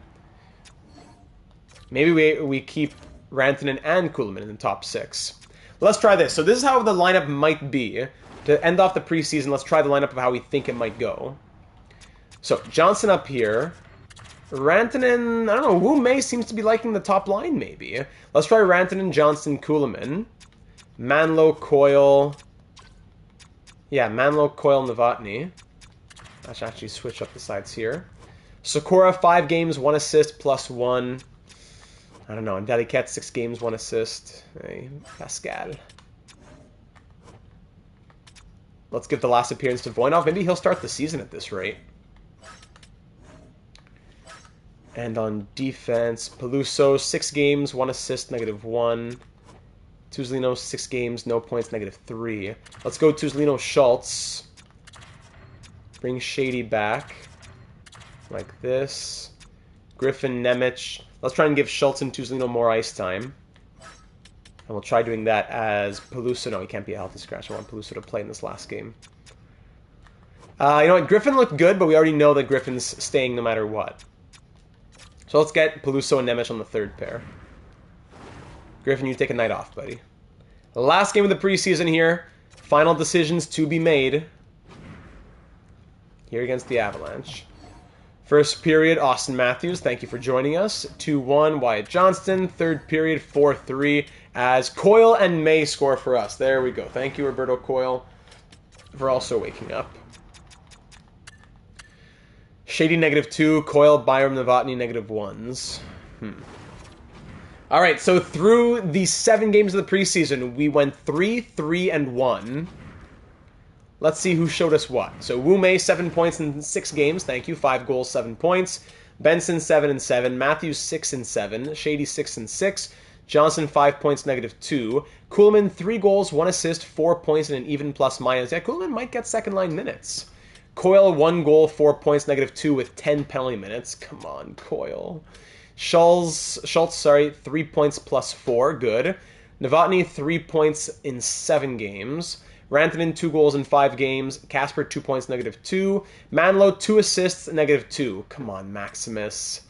Maybe we keep Rantanen and Kuhlman in the top 6. Let's try this. So this is how the lineup might be. To end off the preseason, let's try the lineup of how we think it might go. So, Johnson up here. Rantanen, I don't know, Wu Mei seems to be liking the top line, maybe. Let's try Rantanen, Johnson, Kuhlman. Manlow, Coyle... Yeah, Manlow, Coyle, Novotny. I should actually switch up the sides here. Sikora, 5 games, 1 assist, +1. I don't know. And Veliket, 6 games, 1 assist. Hey, Pascal. Let's give the last appearance to Voinov. Maybe he'll start the season at this rate. And on defense, Peluso, 6 games, 1 assist, -1. Tuzolino, 6 games, no points, -3. Let's go Tuzolino, Schultz. Bring Shady back. Like this. Griffin, Nemec. Let's try and give Schultz and Tuzolino more ice time. And we'll try doing that as Peluso. No, he can't be a healthy scratch. I want Peluso to play in this last game. You know what? Griffin looked good, but we already know that Griffin's staying no matter what. So let's get Peluso and Nemec on the 3rd pair. Griffin, you take a night off, buddy. The last game of the preseason here. Final decisions to be made. Here against the Avalanche. First period, Austin Matthews, thank you for joining us. 2-1, Wyatt Johnston. Third period, 4-3, as Coyle and May score for us. There we go. Thank you, Roberto Coyle, for also waking up. Shady -2, Coyle, Byram, Novotny -1s. All right, so through the 7 games of the preseason, we went 3-3-1. Let's see who showed us what. So Wu Mei, 7 points in 6 games. Thank you. 5 goals, 7 points. Benson, 7-7. Matthews, 6-7. Shady, 6-6. Johnson, 5 points, -2. Kuhlman, 3 goals, 1 assist, 4 points, and an even plus-minus. Yeah, Kuhlman might get second-line minutes. Coyle, 1 goal, 4 points, -2 with 10 penalty minutes. Come on, Coyle. Schultz, 3 points plus 4. Good. Novotny, 3 points in 7 games. Rantanen, 2 goals in 5 games. Casper, 2 points, -2. Manlow, 2 assists, -2. Come on, Maximus.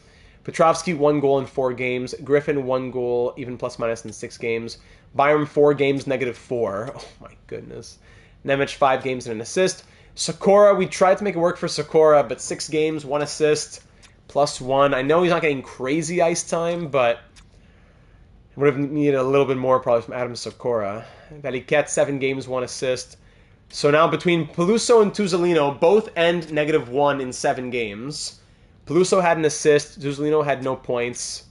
Petrovsky, 1 goal in 4 games. Griffin, 1 goal, even plus-minus in 6 games. Byram, 4 games, -4. Oh my goodness. Nemec, 5 games and an assist. Sakura, we tried to make it work for Sakura, but 6 games, 1 assist, +1. I know he's not getting crazy ice time, but would have needed a little bit more probably from Adam Sakura. Veliket, 7 games, 1 assist. So now between Peluso and Tuzolino, both end -1 in 7 games. Peluso had an assist. Tuzolino had no points.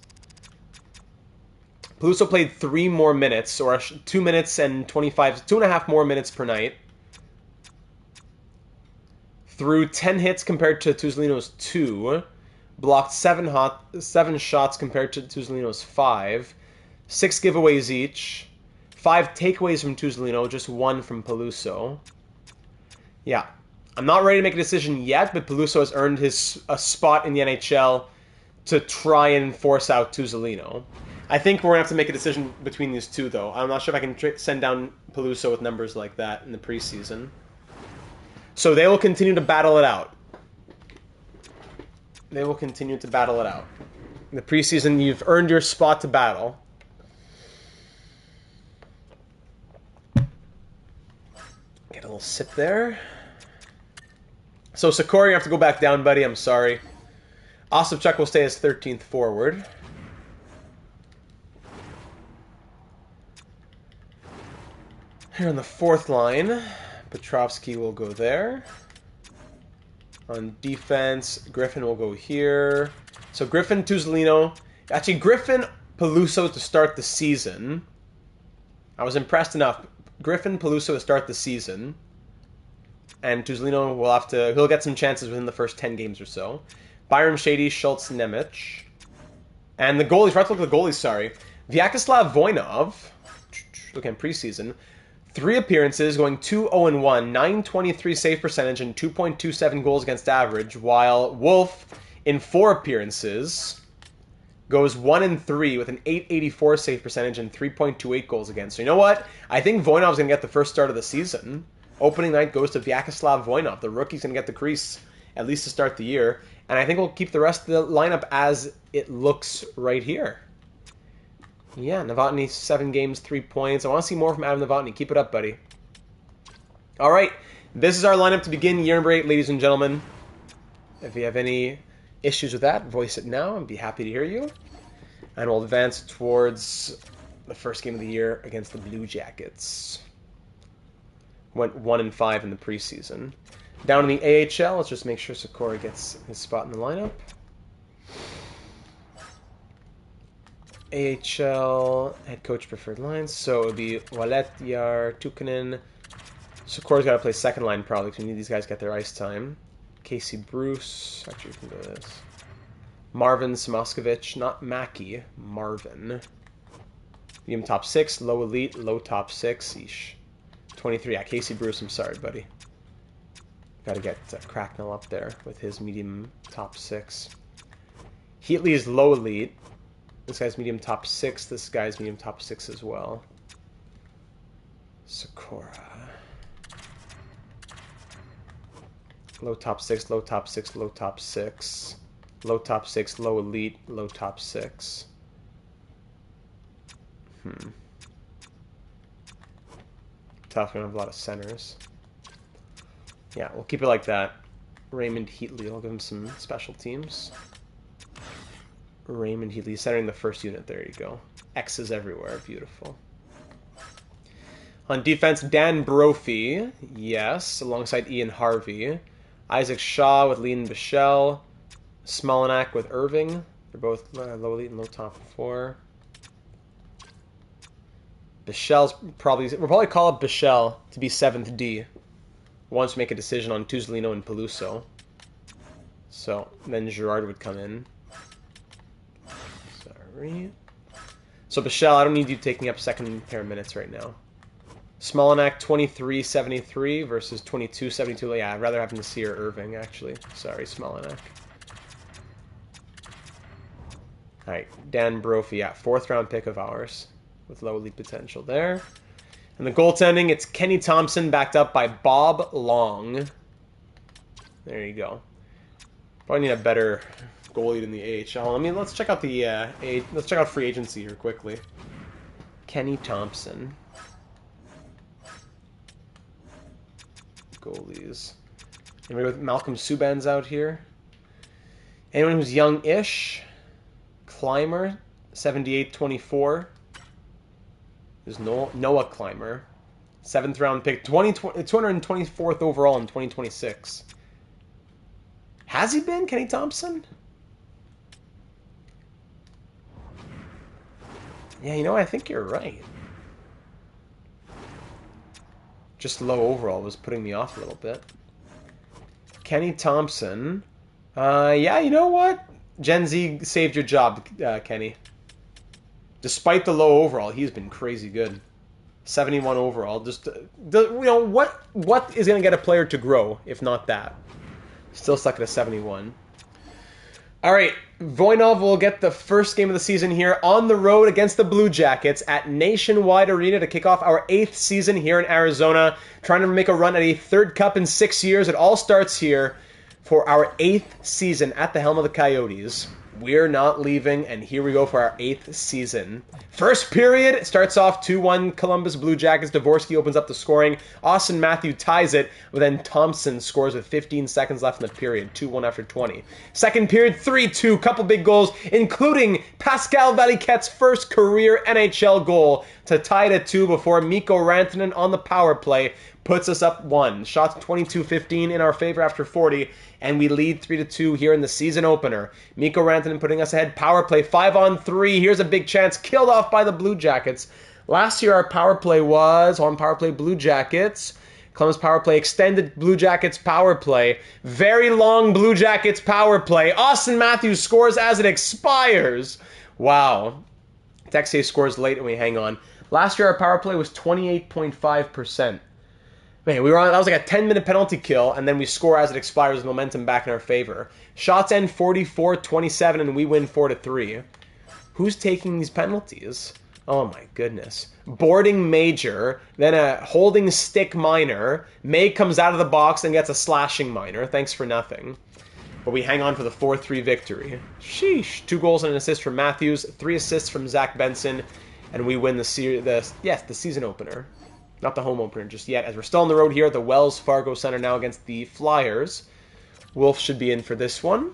Peluso played 3 more minutes, or 2 minutes and 2.5 more minutes per night. Threw 10 hits compared to Tuzolino's 2. Blocked 7 shots compared to Tuzolino's 5. 6 giveaways each. 5 takeaways from Tuzolino, just 1 from Peluso. Yeah. I'm not ready to make a decision yet, but Peluso has earned a spot in the NHL to try and force out Tuzolino. I think we're going to have to make a decision between these two, though. I'm not sure if I can send down Peluso with numbers like that in the preseason. So they will continue to battle it out. They will continue to battle it out. In the preseason, you've earned your spot to battle. Get a little sip there. So Sakura, you have to go back down, buddy. I'm sorry. Ostapchuk will stay as 13th forward. Here on the 4th line, Petrovsky will go there. On defense, Griffin will go here. So Griffin, Tuzolino. Actually, Griffin, Peluso to start the season. I was impressed enough. Griffin, Peluso to start the season. And Tuzolino he'll get some chances within the first 10 games or so. Byram, Shady, Schultz, Nemec. And the goalies, right to look at the goalies, sorry. Vyacheslav Voinov, looking at preseason, 3 appearances, going 2-0-1, 923 save percentage, and 2.27 goals against average, while Wolf, in 4 appearances, goes 1-3 with an 884 save percentage and 3.28 goals against. So you know what? I think Voinov's going to get the first start of the season. Opening night goes to Vyacheslav Voinov. The rookie's going to get the crease, at least to start the year. And I think we'll keep the rest of the lineup as it looks right here. Yeah, Novotny, 7 games, 3 points. I want to see more from Adam Novotny. Keep it up, buddy. All right, this is our lineup to begin year number 8, ladies and gentlemen. If you have any issues with that, voice it now. I'd be happy to hear you. And we'll advance towards the first game of the year against the Blue Jackets. Went 1-5 in the preseason. Down in the AHL, let's just make sure Sakura gets his spot in the lineup. AHL head coach preferred lines, so it would be Wallet, Yar, Tukkanen. Sakura's got to play second line probably because we need these guys to get their ice time. Casey Bruce, actually we can go to this. Marvin Samoskevich, not Mackey, Marvin. Medium top 6, low elite, low top 6. Eesh. 23, yeah, Casey Bruce, I'm sorry, buddy. Got to get Cracknell up there with his medium top 6. Heatley is low elite. This guy's medium top 6. This guy's medium top 6 as well. Sakura. Low top 6, low top 6, low top 6. Low top 6, low elite, low top 6. Tough, we don't have a lot of centers. Yeah, we'll keep it like that. Raymond Heatley, I'll give him some special teams. Raymond Heatley, centering the first unit. There you go. X's everywhere. Beautiful. On defense, Dan Brophy, yes, alongside Ian Harvey. Isaac Shaw with Lean Bichelle. Smolinac with Irving. They're both low elite and low top 4. Bichelle's probably... We'll probably call up Bichelle to be 7th D. Once we make a decision on Tuzolino and Peluso. So, then Girard would come in. Sorry. So, Bichelle, I don't need you taking up second pair of minutes right now. Smolinac, 23.73 versus 22.72. Yeah, I'd rather have Nasir Irving, actually. Sorry, Smolinac. Alright, Dan Brophy, yeah, 4th round pick of ours. With low elite potential there. And the goaltending, it's Kenny Thompson backed up by Bob Long. There you go. Probably need a better goalie than the AHL. I mean, let's check out the let's check out free agency here quickly. Kenny Thompson. Goalies. Anybody with Malcolm Subban's out here? Anyone who's young-ish? Clymer, 78-24. There's Noah Clymer. 7th round pick. 224th overall in 2026. Has he been, Kenny Thompson? Yeah, you know, I think you're right. Just low overall was putting me off a little bit. Kenny Thompson. Yeah, you know what? Gen Z saved your job, Kenny. Despite the low overall, he's been crazy good. 71 overall. Just, you know, what is going to get a player to grow, if not that? Still stuck at a 71. All right, Voinov will get the first game of the season here on the road against the Blue Jackets at Nationwide Arena to kick off our 8th season here in Arizona. Trying to make a run at a 3rd cup in 6 years. It all starts here for our 8th season at the helm of the Coyotes. We're not leaving, and here we go for our 8th season. First period starts off 2-1 Columbus Blue Jackets. Dvorsky opens up the scoring. Austin Matthew ties it, but then Thompson scores with 15 seconds left in the period. 2-1 after 20. Second period, 3-2. Couple big goals, including Pascal Valiquette's first career NHL goal to tie it at 2 before Mikko Rantanen on the power play puts us up 1. Shots 22-15 in our favor after 40, and we lead 3-2 here in the season opener. Mikko Rantanen putting us ahead. Power play 5-on-3. Here's a big chance. Killed off by the Blue Jackets. Last year our power play was on power play Blue Jackets. Columbus power play, extended Blue Jackets power play. Very long Blue Jackets power play. Austin Matthews scores as it expires. Wow. Texier scores late and we hang on. Last year our power play was 28.5%. Man, we were on, that was like a 10-minute penalty kill, and then we score as it expires with momentum back in our favor. Shots end 44-27, and we win 4-3. Who's taking these penalties? Oh my goodness. Boarding major, then a holding stick minor. May comes out of the box and gets a slashing minor. Thanks for nothing. But we hang on for the 4-3 victory. Sheesh. 2 goals and an assist from Matthews, 3 assists from Zach Benson, and we win the season opener. Not the home opener just yet, as we're still on the road here at the Wells Fargo Center now against the Flyers. Wolf should be in for this one.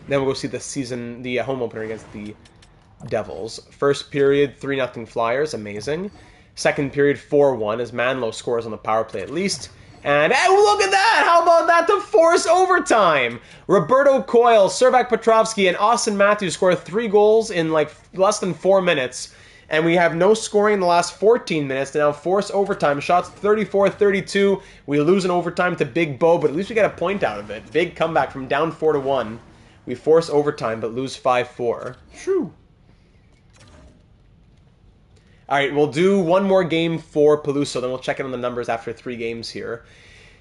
Then we'll go see the home opener against the Devils. First period, 3-0 Flyers, amazing. Second period, 4-1, as Manlow scores on the power play at least. And hey, look at that! How about that to force overtime? Roberto Coyle, Servac Petrovsky, and Austin Matthews score 3 goals in like less than 4 minutes. And we have no scoring in the last 14 minutes to now force overtime. Shots 34-32. We lose in overtime to Big Bo, but at least we get a point out of it. Big comeback from down 4-1. We force overtime, but lose 5-4. Shoo. All right, we'll do one more game for Peluso, then we'll check in on the numbers after 3 games here.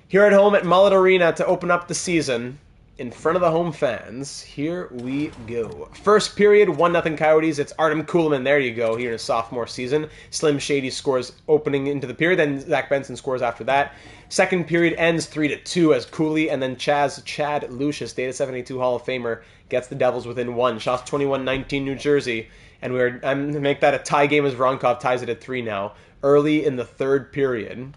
Here at home at Mullet Arena to open up the season. In front of the home fans, here we go. First period, 1-0 Coyotes. It's Artem Kulemin. There you go, here in his sophomore season. Slim Shady scores opening into the period, then Zach Benson scores after that. Second period ends 3-2 as Cooley and then Chad Lucius, Data 72 Hall of Famer, gets the Devils within 1. Shots 21-19 New Jersey. And I'm going to make that a tie game as Voronkov ties it at 3 now. Early in the third period,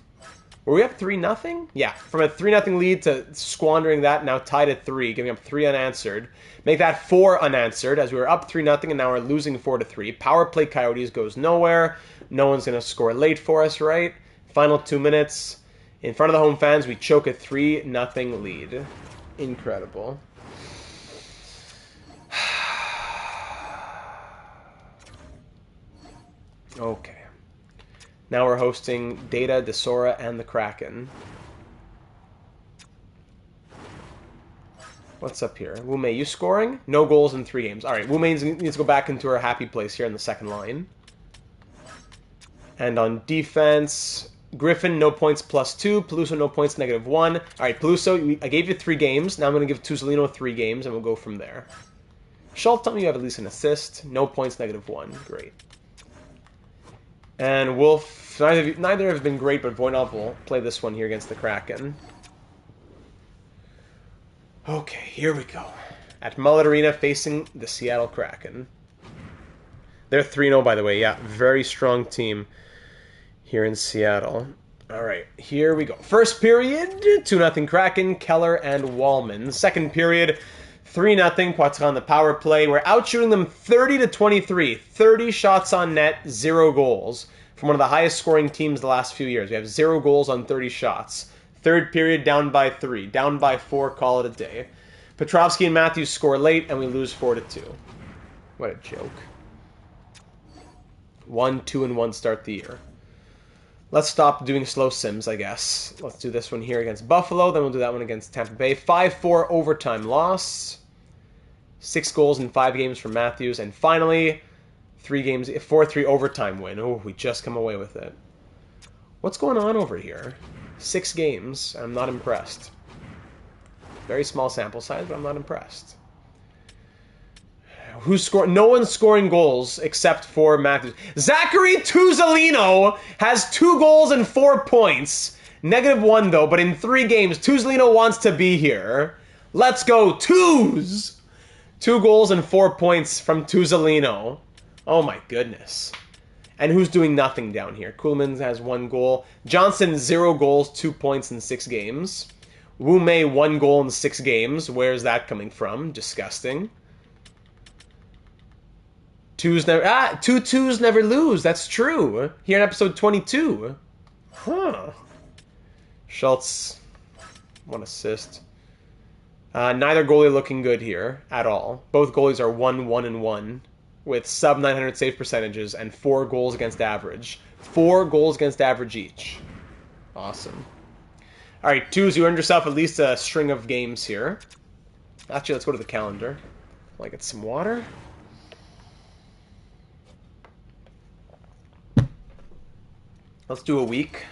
Were we up 3-0? Yeah, from a 3-0 lead to squandering that, now tied at 3, giving up 3 unanswered. Make that 4 unanswered, as we were up 3-0 and now we're losing 4-3. Power play Coyotes goes nowhere. No one's going to score late for us, right? Final 2 minutes. In front of the home fans, we choke a 3-0 lead. Incredible. Okay. Now we're hosting Data, Desora, and the Kraken. What's up here? Wume, you scoring? No goals in 3 games. All right, Wume needs to go back into her happy place here in the second line. And on defense, Griffin, no points +2. Peluso, no points -1. All right, Peluso, I gave you 3 games. Now I'm going to give Tuzolino 3 games, and we'll go from there. Schultz, tell me you have at least an assist. No points -1. Great. And Wolf, neither have been great, but Voinov will play this one here against the Kraken. Okay, here we go. At Mullet Arena facing the Seattle Kraken. They're 3-0, by the way. Yeah, very strong team here in Seattle. All right, here we go. First period, 2-0 Kraken, Keller and Wallman. Second period, 3-0 Poitras on the power play. We're outshooting them 30-23. 30 shots on net, 0 goals. From one of the highest scoring teams the last few years. We have 0 goals on 30 shots. Third period, down by 3. Down by 4, call it a day. Petrovsky and Matthews score late, and we lose 4-2. What a joke. 1-2-1 start the year. Let's stop doing slow sims, I guess. Let's do this one here against Buffalo. Then we'll do that one against Tampa Bay. 5-4 overtime loss. 6 goals in 5 games for Matthews. And finally, 4-3 overtime win. Oh, we just come away with it. What's going on over here? 6 games. I'm not impressed. Very small sample size, but I'm not impressed. Who's scoring? No one's scoring goals except for Matthews. Zachary Tuzolino has 2 goals and 4 points. -1 though, but in 3 games, Tuzolino wants to be here. Let's go, Tuz! 2 goals and 4 points from Tuzolino. Oh my goodness. And who's doing nothing down here? Kuhlman has 1 goal. Johnson, 0 goals, 2 points in 6 games. Wume, 1 goal in 6 games. Where's that coming from? Disgusting. Two twos never lose. That's true. Here in episode 22. Huh. Schultz, 1 assist. Neither goalie looking good here at all. Both goalies are 1-1-1 with sub-900 save percentages and 4 goals against average. 4 goals against average each. Awesome. All right, Twos, you earned yourself at least a string of games here. Actually, let's go to the calendar. Will I get some water? Let's do a week.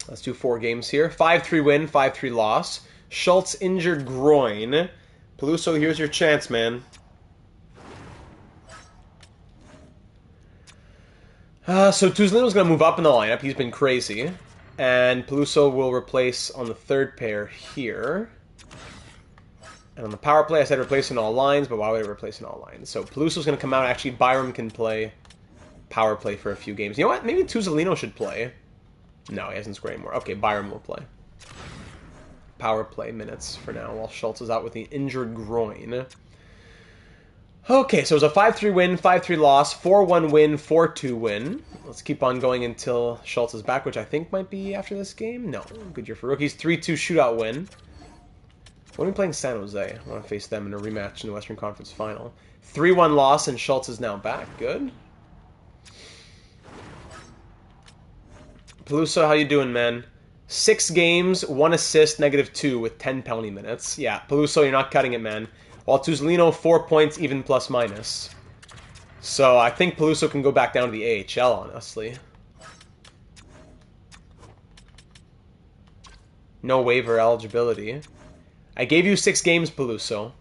Let's do 4 games here. 5-3 win, 5-3 loss. Schultz injured groin. Peluso, here's your chance, man. So Tuzolino's going to move up in the lineup. He's been crazy. And Peluso will replace on the 3rd pair here. And on the power play, I said replacing all lines, but why would I replace in all lines? So Peluso's going to come out. Actually, Byram can play power play for a few games. You know what? Maybe Tuzolino should play. No, he hasn't scored anymore. Okay, Byram will play. Power play minutes for now, while Schultz is out with the injured groin. Okay, so it was a 5-3 win, 5-3 loss, 4-1 win, 4-2 win. Let's keep on going until Schultz is back, which I think might be after this game. No, good year for rookies. 3-2 shootout win. When are we playing San Jose? I want to face them in a rematch in the Western Conference Final. 3-1 loss, and Schultz is now back. Good. Peluso, how you doing, man? 6 games, 1 assist, -2 with 10 penalty minutes. Yeah, Peluso, you're not cutting it, man. While Tuzolino, 4 points, even plus minus. So I think Peluso can go back down to the AHL, honestly. No waiver eligibility. I gave you 6 games, Peluso.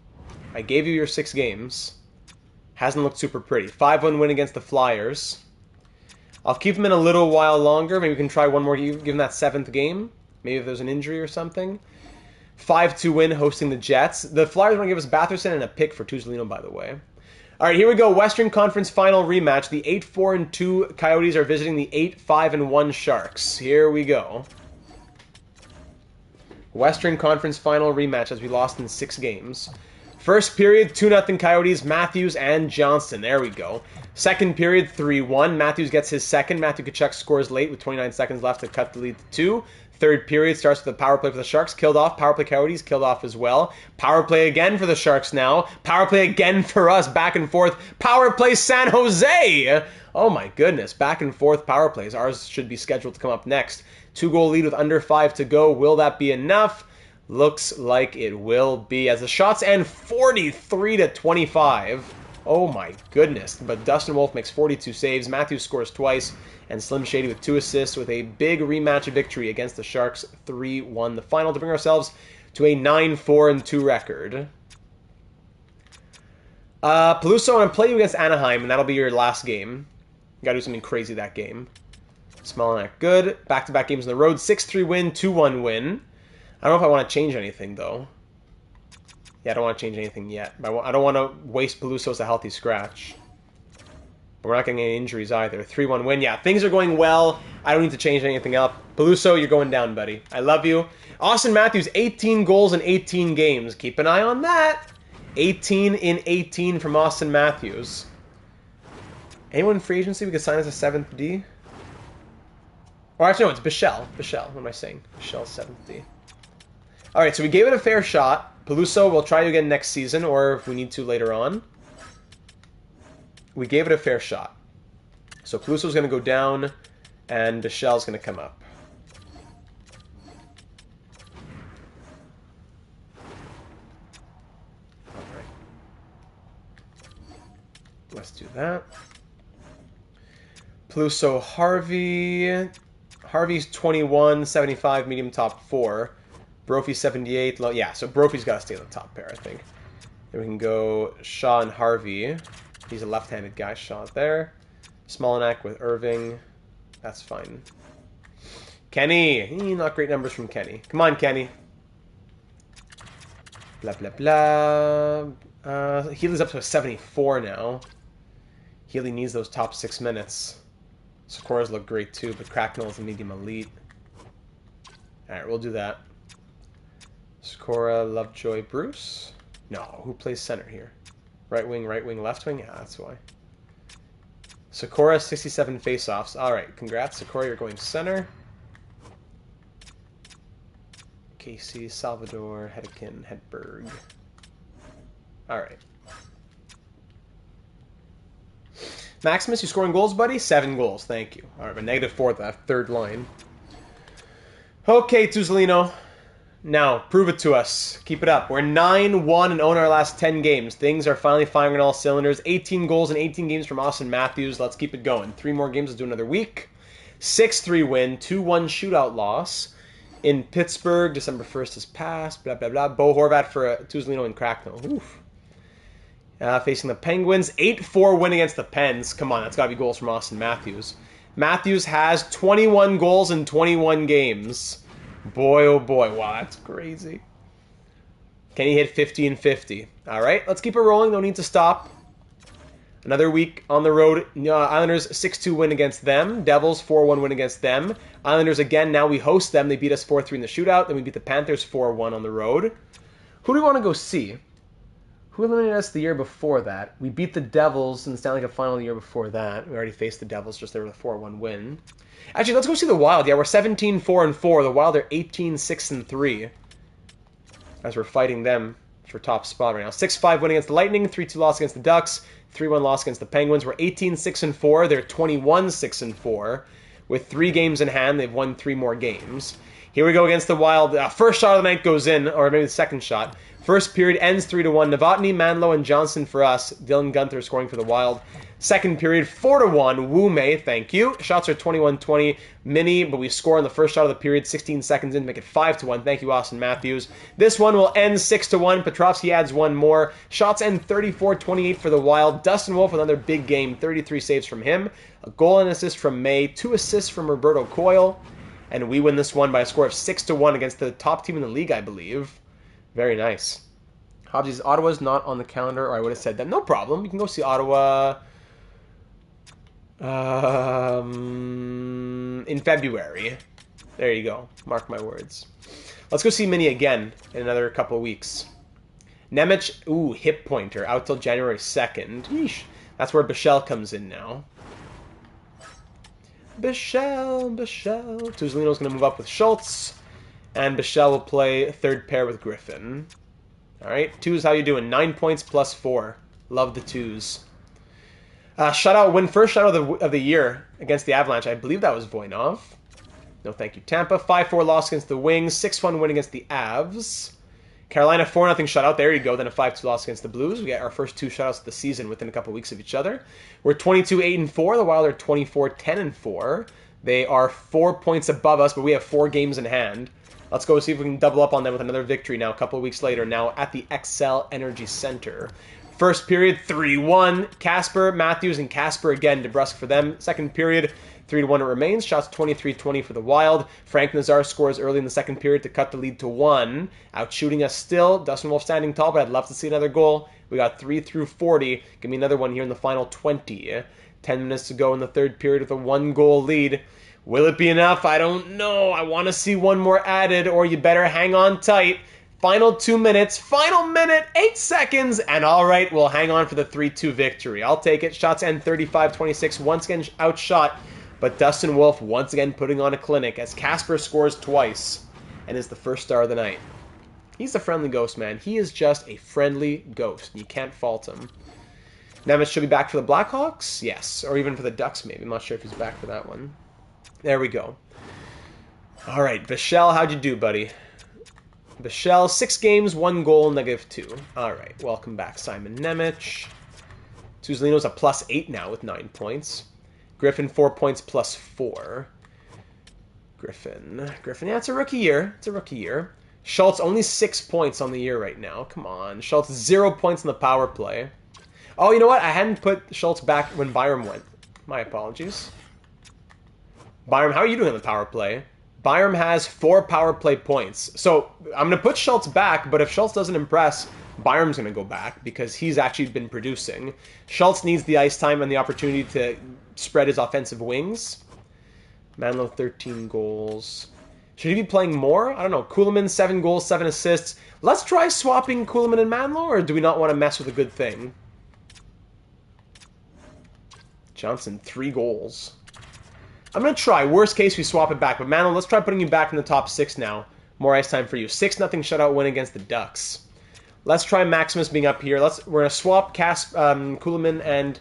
I gave you your 6 games. Hasn't looked super pretty. 5-1 win against the Flyers. I'll keep him in a little while longer. Maybe we can try one more, give him that 7th game. Maybe if there's an injury or something. 5-2 win hosting the Jets. The Flyers want to give us Batherson and a pick for Tuzolino, by the way. All right, here we go. Western Conference Final rematch. The 8-4-2 Coyotes are visiting the 8-5-1 Sharks. Here we go. Western Conference Final rematch as we lost in 6 games. First period, 2-0 Coyotes, Matthews and Johnston. There we go. Second period, 3-1. Matthews gets his second. Matthew Tkachuk scores late with 29 seconds left to cut the lead to 2. Third period starts with a power play for the Sharks. Killed off. Power play Coyotes. Killed off as well. Power play again for the Sharks now. Power play again for us. Back and forth. Power play San Jose. Oh my goodness. Back and forth power plays. Ours should be scheduled to come up next. 2-goal lead with under 5 to go. Will that be enough? Looks like it will be. As the shots end 43-25. Oh my goodness. But Dustin Wolf makes 42 saves. Matthews scores twice. And Slim Shady with 2 assists with a big rematch victory against the Sharks. 3-1 the final to bring ourselves to a 9-4-2 record. Peluso, I'm going to play you against Anaheim, and that'll be your last game. You got to do something crazy that game. Smolnak, good. Back-to-back games on the road. 6-3 win, 2-1 win. I don't know if I want to change anything, though. Yeah, I don't want to change anything yet. I don't want to waste Peluso as a healthy scratch. But we're not getting any injuries either. 3-1 win. Yeah, things are going well. I don't need to change anything up. Peluso, you're going down, buddy. I love you. Austin Matthews, 18 goals in 18 games. Keep an eye on that. 18 in 18 from Austin Matthews. Anyone in free agency we could sign as a 7th D? Or actually, no, it's Bichelle. Bichelle, what am I saying? Bichelle's 7th D. Alright, so we gave it a fair shot. Peluso, we'll try you again next season, or if we need to later on. We gave it a fair shot. So Peluso's going to go down, and Bichelle's going to come up. Alright. Let's do that. Peluso, Harvey. Harvey's 21, 75, medium top 4. Brophy 78. Low, yeah, so Brophy's got to stay in the top pair, I think. Then we can go Shaw and Harvey. He's a left-handed guy. Shaw there. Smolnak with Irving. That's fine. Kenny. Not great numbers from Kenny. Come on, Kenny. Blah, blah, blah. Healy's up to a 74 now. Healy needs those top 6 minutes. Sikora's look great too, but Cracknell is a medium elite. Alright, we'll do that. Sikora, Lovejoy, Bruce. No, who plays center here? Right wing, left wing? Yeah, that's why. Sikora, 67 face-offs. Alright, congrats. Sikora, you're going center. Casey, Salvador, Hedekin, Hedberg. Alright. Maximus, you scoring goals, buddy? 7 goals, thank you. Alright, but -4 that third line. Okay, Tuzolino. Now, prove it to us. Keep it up. We're 9-1 and own our last 10 games. Things are finally firing on all cylinders. 18 goals in 18 games from Austin Matthews. Let's keep it going. 3 more games. Let's do another week. 6-3 win. 2-1 shootout loss. In Pittsburgh, December 1st has passed. Blah, blah, blah. Bo Horvat for Tuzolino and Cracknell. Oof. Facing the Penguins. 8-4 win against the Pens. Come on, that's got to be goals from Austin Matthews. Matthews has 21 goals in 21 games. Boy, oh boy. Wow, that's crazy. Can he hit 50 and 50? All right, let's keep it rolling. No need to stop. Another week on the road. Islanders 6-2 win against them. Devils 4-1 win against them. Islanders again, now we host them. They beat us 4-3 in the shootout. Then we beat the Panthers 4-1 on the road. Who do we want to go see? Who eliminated us the year before that? We beat the Devils in the Stanley Cup Final the year before that. We already faced the Devils just there with a 4-1 win. Actually, let's go see the Wild. Yeah, we're 17-4-4. The Wild are 18-6-3. As we're fighting them for top spot right now. 6-5 win against the Lightning. 3-2 loss against the Ducks. 3-1 loss against the Penguins. We're 18-6-4. They're 21-6-4. With 3 games in hand, they've won 3 more games. Here we go against the Wild. First shot of the night goes in, or maybe the second shot. First period ends 3-1. Novotny, Manlow, and Johnson for us. Dylan Gunther scoring for the Wild. Second period, 4-1. Wu Mei, thank you. Shots are 21-20 mini, but we score on the first shot of the period, 16 seconds in to make it 5-1. Thank you, Austin Matthews. This one will end 6-1. Petrovsky adds 1 more. Shots end 34-28 for the Wild. Dustin Wolf, another big game. 33 saves from him. A goal and assist from May. 2 assists from Roberto Coyle. And we win this one by a score of 6-1 against the top team in the league, I believe. Very nice. Hobbs, Ottawa's not on the calendar, or I would have said that. No problem. You can go see Ottawa in February. There you go. Mark my words. Let's go see Mini again in another couple of weeks. Nemec, ooh, hip pointer, out till January 2nd. Yeesh. That's where Bichelle comes in now. Bichelle. Tuzolino's going to move up with Schultz. And Bichelle will play third pair with Griffin. All right, Tuz, how you doing? 9 points plus 4. Love the Tuz. Shutout win, first shutout of the year against the Avalanche. I believe that was Voinov. No, thank you. Tampa, 5-4 loss against the Wings. 6-1 win against the Avs. Carolina, 4-0 shutout. There you go. Then a 5-2 loss against the Blues. We get our first 2 shutouts of the season within a couple weeks of each other. We're 22-8-4. The Wild are 24-10-4. They are 4 points above us, but we have 4 games in hand. Let's go see if we can double up on them with another victory now, a couple of weeks later, now at the XL Energy Center. First period, 3-1. Casper, Matthews, and Casper again. DeBrusk for them. Second period, 3-1 it remains. Shots 23-20 for the Wild. Frank Nazar scores early in the second period to cut the lead to 1. Out shooting us still. Dustin Wolf standing tall, but I'd love to see another goal. We got 3 through 40. Give me another one here in the final 20. 10 minutes to go in the third period with a 1-goal lead. Will it be enough? I don't know. I want to see one more added, or you better hang on tight. Final 2 minutes, final minute, 8 seconds, and all right, we'll hang on for the 3-2 victory. I'll take it. Shots end 35-26, once again outshot, but Dustin Wolf once again putting on a clinic as Casper scores twice and is the first star of the night. He's a friendly ghost, man. He is just a friendly ghost. You can't fault him. Nemec should be back for the Blackhawks? Yes, or even for the Ducks maybe. I'm not sure if he's back for that one. There we go. All right, Bichelle, how'd you do, buddy? Bichelle, 6 games, 1 goal, -2. All right, welcome back, Simon Nemec. Tuzolino's a +8 now with 9 points. Griffin, 4 points plus 4. Griffin, yeah, it's a rookie year. Schultz, only 6 points on the year right now. Come on. Schultz, 0 points in the power play. Oh, you know what? I hadn't put Schultz back when Byram went. My apologies. Byram, how are you doing on the power play? Byram has 4 power play points. So I'm going to put Schultz back, but if Schultz doesn't impress, Byram's going to go back because he's actually been producing. Schultz needs the ice time and the opportunity to spread his offensive wings. Manlow, 13 goals. Should he be playing more? I don't know. Kuhlman, 7 goals, 7 assists. Let's try swapping Kuhlman and Manlow, or do we not want to mess with a good thing? Johnson, 3 goals. I'm going to try. Worst case, we swap it back. But Manlow, let's try putting you back in the top 6 now. More ice time for you. 6-0 shutout win against the Ducks. Let's try Maximus being up here. We're going to swap Kuhlman and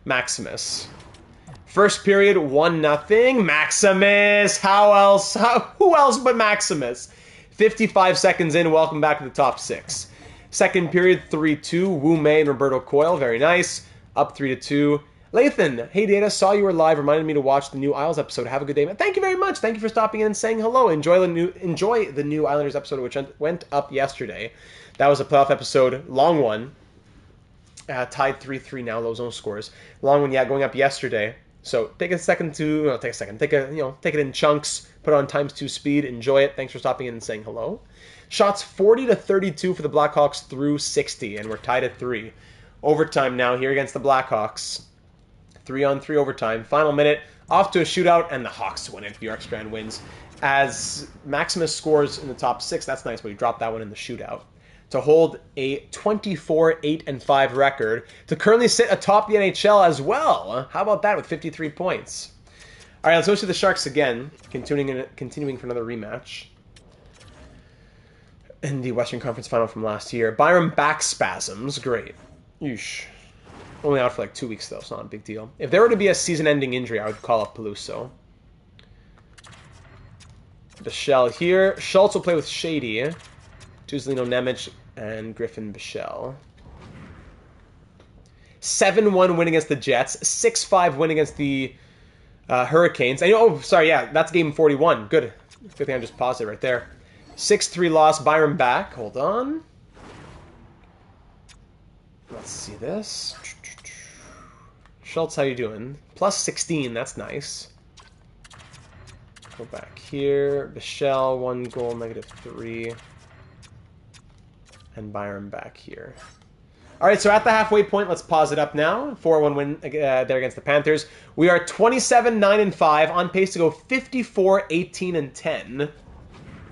Maximus. First period, 1-0. Maximus! How else? Who else but Maximus? 55 seconds in, welcome back to the top 6. Second period, 3-2. Wu Mei and Roberto Coyle, very nice. Up 3-2. Lathan, hey Data, saw you were live, reminded me to watch the new Isles episode. Have a good day. Thank you very much. Thank you for stopping in and saying hello. Enjoy the new Islanders episode, which went up yesterday. That was a playoff episode, long one. Tied 3-3 now, Lozone scores. Long one, yeah, going up yesterday. So take a second to, take it in chunks, put it on ×2 speed, enjoy it. Thanks for stopping in and saying hello. Shots 40-32 for the Blackhawks through 60, and we're tied at 3. Overtime now here against the Blackhawks. 3-on-3 overtime. Final minute, off to a shootout, and the Hawks win it. Bjorkstrand wins. As Maximus scores in the top 6, that's nice, but he dropped that one in the shootout. To hold a 24-8-5 record, to currently sit atop the NHL as well. How about that with 53 points? All right, let's go to the Sharks again, continuing for another rematch in the Western Conference Final from last year. Byram back spasms, great. Yeesh. Only out for like 2 weeks, though. It's not a big deal. If there were to be a season-ending injury, I would call up Peluso. Bichelle here. Schultz will play with Shady. Tuzolino, Nemec, and Griffin, Bichelle. 7-1 win against the Jets. 6-5 win against the Hurricanes. That's game 41. Good. Good thing I just paused it right there. 6-3 loss. Byram back. Hold on. Let's see this. Schultz, how you doing? Plus 16, that's nice. Go back here. Bichelle, 1 goal, -3. And Byram back here. All right, so at the halfway point, let's pause it up now. 4-1 win there against the Panthers. We are 27-9-5, on pace to go 54-18-10.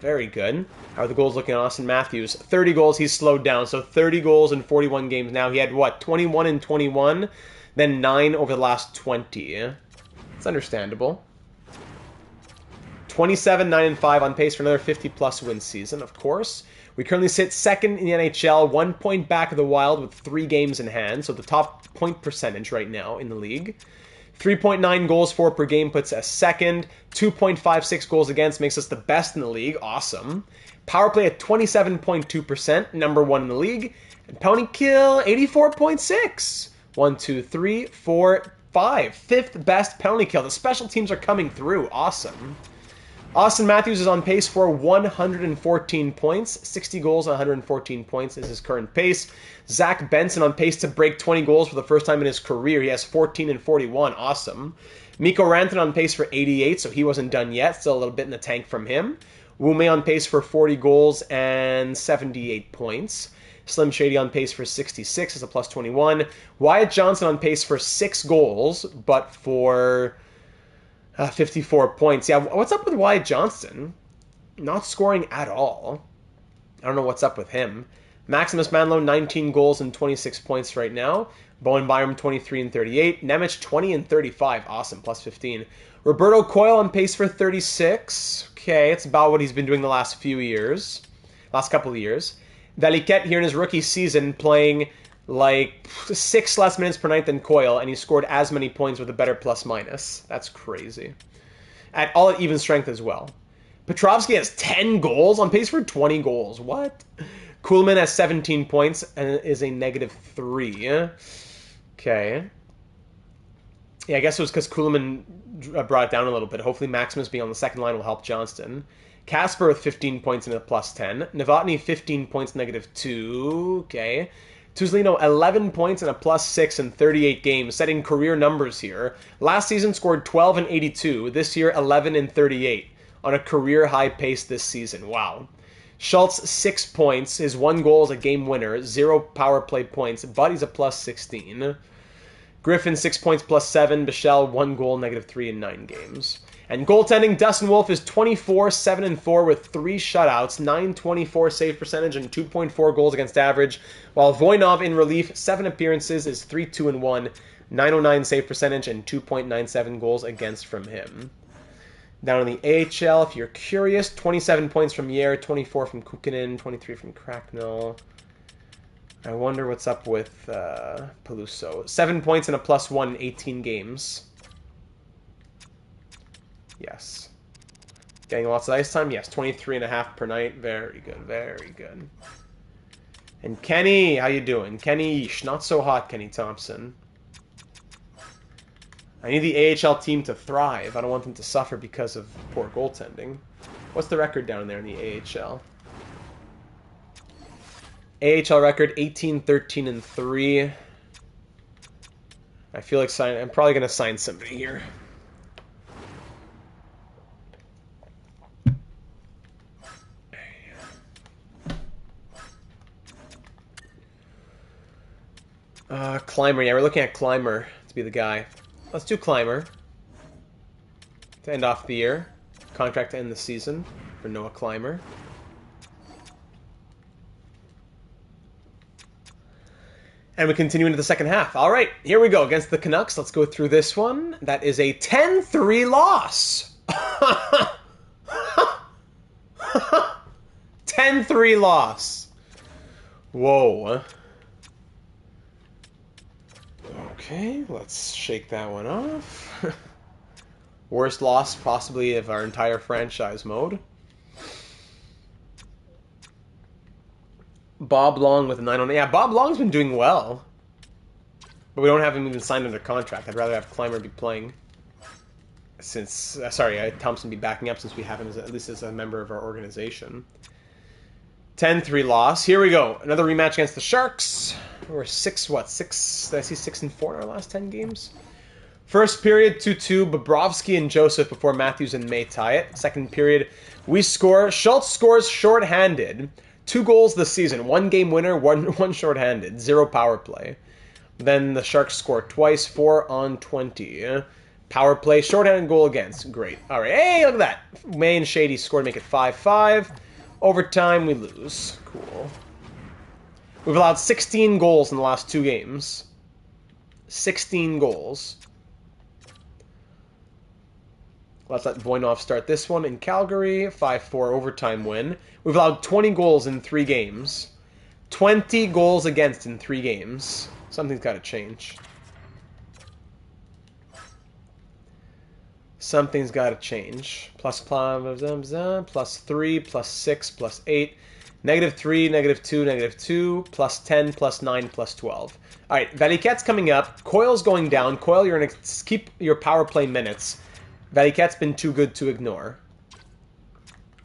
Very good. How are the goals looking on Austin Matthews? 30 goals, he's slowed down. So 30 goals in 41 games now. He had, what, 21 in 21? Then 9 over the last 20. It's understandable. 27, 9, and 5 on pace for another 50-plus win season, of course. We currently sit second in the NHL, 1 point back of the Wild with 3 games in hand. So the top point percentage right now in the league. 3.9 goals for per game puts us second. 2.56 goals against makes us the best in the league. Awesome. Power play at 27.2%, number 1 in the league. And penalty kill, 84.6. 1, 2, 3, 4, 5. Fifth best penalty kill. The special teams are coming through. Awesome. Austin Matthews is on pace for 114 points. 60 goals, 114 points is his current pace. Zach Benson on pace to break 20 goals for the first time in his career. He has 14 and 41. Awesome. Mikko Rantanen on pace for 88, so he wasn't done yet. Still a little bit in the tank from him. Wume on pace for 40 goals and 78 points. Slim Shady on pace for 66 as a plus 21. Wyatt Johnson on pace for 6 goals, but for 54 points. Yeah, what's up with Wyatt Johnston? Not scoring at all. I don't know what's up with him. Maximus Manlow, 19 goals and 26 points right now. Bowen Byram, 23 and 38. Nemec, 20 and 35. Awesome, plus 15. Roberto Coyle on pace for 36. Okay, it's about what he's been doing the last few years. Last couple of years. Valiquette here in his rookie season playing like 6 less minutes per night than Coyle, and he scored as many points with a better plus-minus. That's crazy. All at even strength as well. Petrovsky has 10 goals, on pace for 20 goals. What? Kuhlman has 17 points and is a -3. Okay. Yeah, I guess it was because Kuhlman brought it down a little bit. Hopefully Maximus being on the second line will help Johnston. Casper with 15 points and a +10. Novotny, 15 points, -2. Okay. Tuzlino, 11 points and a +6 in 38 games, setting career numbers here. Last season scored 12 and 82. This year, 11 and 38 on a career high pace this season. Wow. Schultz, 6 points. His 1 goal is a game winner. 0 power play points, but he's a +16. Griffin, 6 points, +7. Bichelle, 1 goal, -3 in 9 games. And goaltending, Dustin Wolf is 24, 7, and 4 with 3 shutouts, 924 save percentage, and 2.4 goals against average. While Voinov in relief, 7 appearances, is 3, 2, and 1, 909 save percentage, and 2.97 goals against from him. Down in the AHL, if you're curious, 27 points from Yair, 24 from Kukkonen, 23 from Cracknell. I wonder what's up with Peluso. 7 points and a +1 in 18 games. Yes. Getting lots of ice time? Yes. 23.5 per night. Very good. Very good. And Kenny, how you doing? Kenny, not so hot, Kenny Thompson. I need the AHL team to thrive. I don't want them to suffer because of poor goaltending. What's the record down there in the AHL? AHL record, 18, 13, and 3. I feel like I'm probably going to sign somebody here. Climber. Yeah, we're looking at Climber to be the guy. Let's do Climber to end off the year. Contract to end the season for Noah Climber. And we continue into the second half. All right, here we go against the Canucks. Let's go through this one. That is a 10-3 loss. 10-3 loss. Whoa. Okay, let's shake that one off. Worst loss possibly of our entire franchise mode. Bob Long with a 9-on. Yeah, Bob Long's been doing well. But we don't have him even signed under contract. I'd rather have Climber be playing since... Thompson be backing up since we have him at least as a member of our organization. 10-3 loss. Here we go. Another rematch against the Sharks. We're 6, did I see 6 and 4 in our last 10 games? First period, 2-2. Bobrovsky and Joseph before Matthews and May tie it. Second period, we score. Schultz scores shorthanded. 2 goals this season. 1 game winner, one shorthanded. 0 power play. Then the Sharks score twice, 4 on 20. Power play, shorthanded goal against. Great. All right. Hey, look at that. May and Shady scored to make it 5-5. Overtime, we lose. Cool. We've allowed 16 goals in the last 2 games. 16 goals. Let's let Voinov start this one in Calgary. 5-4 overtime win. We've allowed 20 goals in 3 games. 20 goals against in 3 games. Something's got to change. Something's got to change. Plus 3, plus 6, plus 8. -3, -2, -2, plus 10, plus 9, plus 12. All right, Veliket's coming up. Coyle's going down. Coyle, you're going to keep your power play minutes. Veliket's been too good to ignore.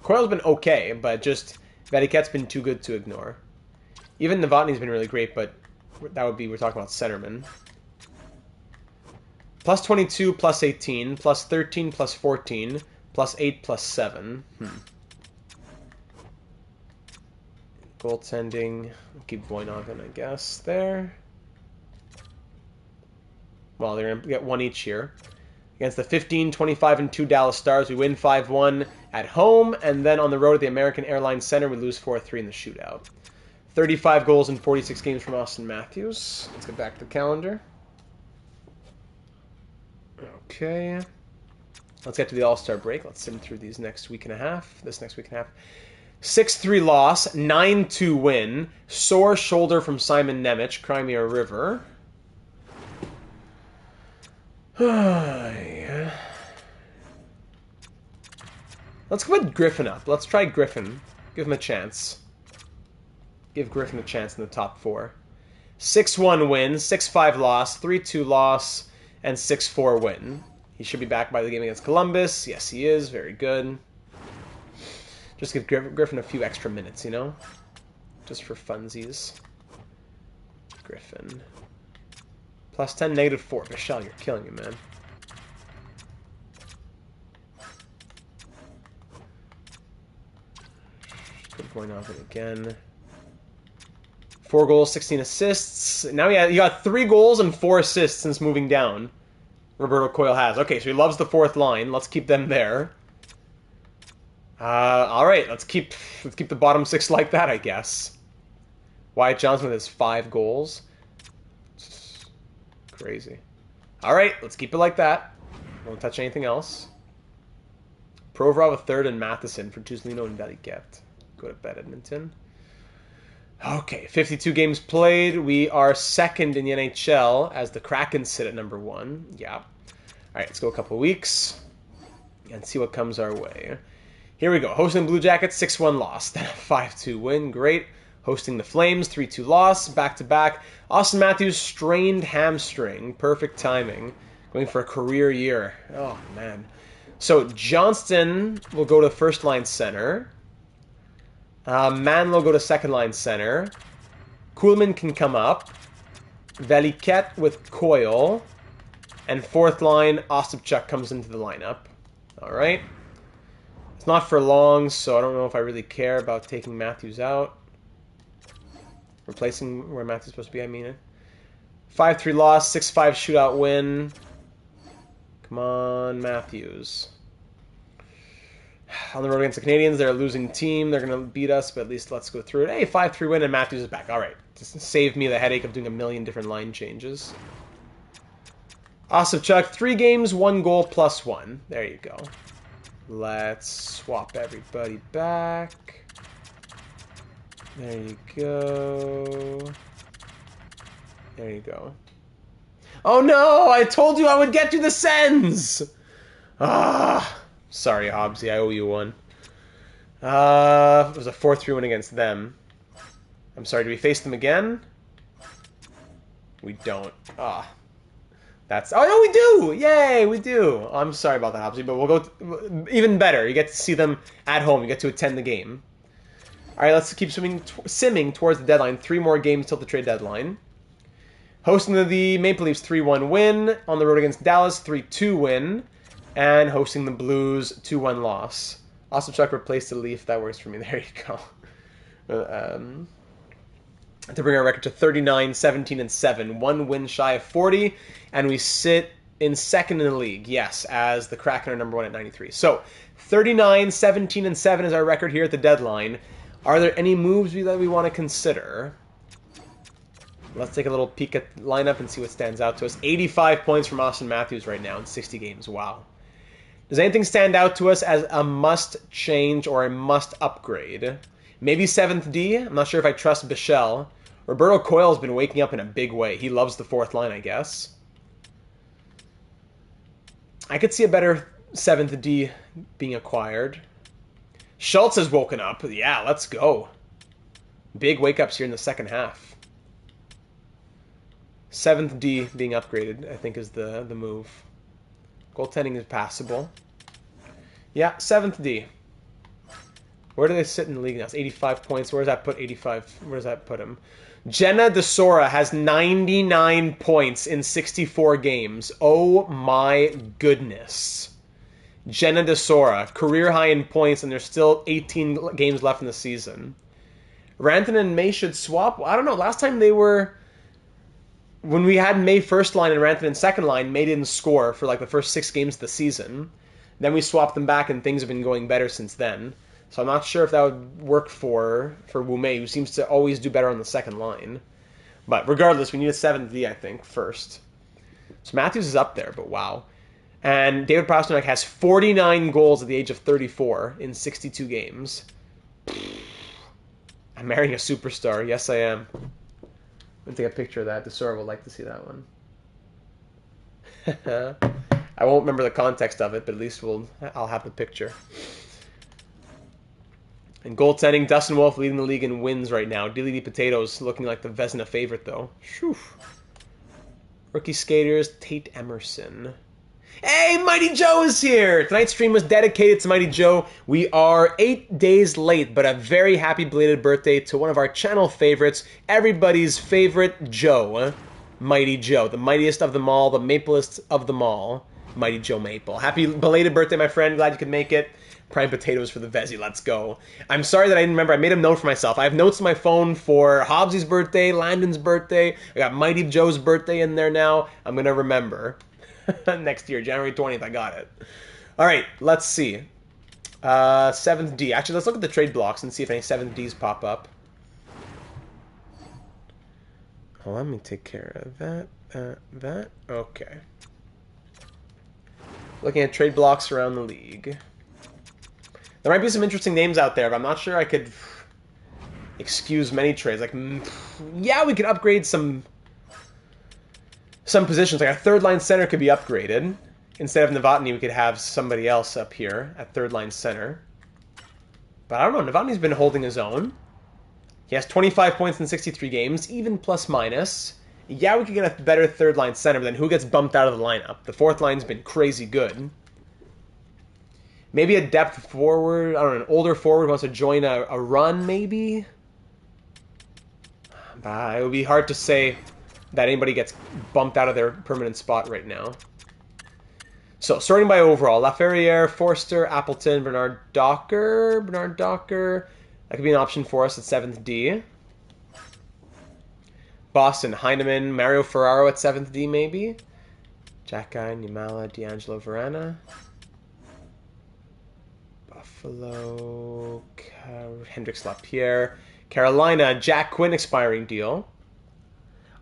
Coyle's been okay, but just Veliket's been too good to ignore. Even Novotny's been really great, but that would be, we're talking about centerman. Plus 22, plus 18, plus 13, plus 14, plus 8, plus 7. Goaltending. I'll keep Voinov in, I guess, there. Well, they're going to get 1 each here. Against the 15, 25, and 2 Dallas Stars, we win 5-1 at home, and then on the road at the American Airlines Center, we lose 4-3 in the shootout. 35 goals in 46 games from Austin Matthews. Let's get back to the calendar. Okay. Let's get to the All-Star break. Let's sit through these next week and a half. 6-3 loss, 9-2 win. Sore shoulder from Simon Nemec, Crimea River. Yeah. Let's put Griffin up. Let's try Griffin. Give him a chance. Give Griffin a chance in the top 4. 6-1 win, 6-5 loss, 3-2 loss, and 6-4 win. He should be back by the game against Columbus. Yes, he is. Very good. Just give Griffin a few extra minutes, you know? Just for funsies. Griffin. Plus 10, -4. Michelle, you're killing me, man. Good point off it again. 4 goals, 16 assists. Now you got 3 goals and 4 assists since moving down. Roberto Coyle has. Okay, so he loves the 4th line. Let's keep them there. All right, let's keep the bottom 6 like that, I guess. Wyatt Johnson has 5 goals. Crazy. All right, let's keep it like that. Don't touch anything else. Provorov a 3rd and Matheson for Tuzlino and Veliket. Go to bed, Edmonton. Okay, 52 games played. We are 2nd in the NHL as the Kraken sit at number 1. Yeah. All right, let's go a couple weeks and see what comes our way. Here we go. Hosting Blue Jackets, 6-1 loss. Then a 5-2 win. Great. Hosting the Flames, 3-2 loss. Back-to-back. Austin Matthews, strained hamstring. Perfect timing. Going for a career year. Oh, man. So Johnston will go to first-line center. Mann will go to second-line center. Kuhlman can come up. Veliket with Coyle. And 4th line, Ostapchuk comes into the lineup. All right. It's not for long, so I don't know if I really care about taking Matthews out. Replacing where Matthews is supposed to be, I mean it. 5-3 loss, 6-5 shootout win. Come on, Matthews. On the road against the Canadiens, they're a losing team. They're going to beat us, but at least let's go through it. Hey, 5-3 win, and Matthews is back. All right. Just save me the headache of doing a million different line changes. Ostapchuk, 3 games, 1 goal, plus 1. There you go. Let's swap everybody back. There you go. There you go. Oh no! I told you I would get you the Sens! Ah, sorry, Hobbsy. I owe you one. It was a 4-3 win against them. I'm sorry, do we face them again? We don't. Ah. That's... Oh, no, we do! Yay, we do! I'm sorry about that, Hobbsy, but we'll go... Even better, you get to see them at home. You get to attend the game. All right, let's keep simming towards the deadline. 3 more games till the trade deadline. Hosting the Maple Leafs, 3-1 win. On the road against Dallas, 3-2 win. And hosting the Blues, 2-1 loss. Ostapchuk replaced the Leaf. That works for me. There you go. To bring our record to 39, 17, and 7. 1 win shy of 40. And we sit in second in the league, yes, as the Kraken are number 1 at 93. So 39, 17, and 7 is our record here at the deadline. Are there any moves that we want to consider? Let's take a little peek at the lineup and see what stands out to us. 85 points from Austin Matthews right now in 60 games. Wow. Does anything stand out to us as a must change or a must upgrade? Maybe 7th D. I'm not sure if I trust Bichelle. Roberto Coyle's been waking up in a big way. He loves the 4th line, I guess. I could see a better 7th D being acquired. Schultz has woken up. Yeah, let's go. Big wake-ups here in the second half. 7th D being upgraded, I think, is the move. Goaltending is passable. Yeah, 7th D. Where do they sit in the league now? It's 85 points. Where does that put 85? Where does that put him? Jenna DeSora has 99 points in 64 games. Oh my goodness. Jenna DeSora, career high in points, and there's still 18 games left in the season. Rantanen and May should swap. I don't know. Last time they were... When we had May first line and Rantanen second line, May didn't score for like the first 6 games of the season. Then we swapped them back, and things have been going better since then. So I'm not sure if that would work for Wu Mei, who seems to always do better on the second line. But regardless, we need a 7th D, I think, first. So Matthews is up there, but wow. And David Pastrnak has 49 goals at the age of 34 in 62 games. I'm marrying a superstar. Yes, I am. I'm going to take a picture of that. DeSora will like to see that one. I won't remember the context of it, but at least I'll have the picture. And goaltending, Dustin Wolf leading the league in wins right now. Dilly D Potatoes looking like the Vezina favorite, though. Whew. Rookie skaters, Tate Emerson. Hey, Mighty Joe is here! Tonight's stream was dedicated to Mighty Joe. We are 8 days late, but a very happy belated birthday to one of our channel favorites, everybody's favorite Joe. Mighty Joe, the mightiest of them all, the maplest of them all. Mighty Joe Maple. Happy belated birthday, my friend. Glad you could make it. Prime potatoes for the Vezi. Let's go. I'm sorry that I didn't remember. I made a note for myself. I have notes on my phone for Hobbsy's birthday, Landon's birthday. I got Mighty Joe's birthday in there now. I'm going to remember. Next year, January 20th, I got it. All right, let's see. 7th D. Actually, let's look at the trade blocks and see if any 7th Ds pop up. Oh, let me take care of that. Okay. Looking at trade blocks around the league. There might be some interesting names out there, but I'm not sure I could excuse many trades. Like, yeah, we could upgrade some positions. Like a third-line center could be upgraded. Instead of Novotny, we could have somebody else up here at third-line center. But I don't know. Novotny's been holding his own. He has 25 points in 63 games, even plus-minus. Yeah, we could get a better third-line center, but then who gets bumped out of the lineup? The fourth line's been crazy good. Maybe a depth forward, I don't know, an older forward wants to join a run, maybe? It would be hard to say that anybody gets bumped out of their permanent spot right now. So, sorting by overall, Laferriere, Forster, Appleton, Bernard Docker. That could be an option for us at 7th D. Boston, Heineman, Mario Ferraro at 7th D, maybe? Jack Guy, Nimala, D'Angelo Verana. Buffalo, Hendrix Lapierre. Carolina, Jack Quinn expiring deal.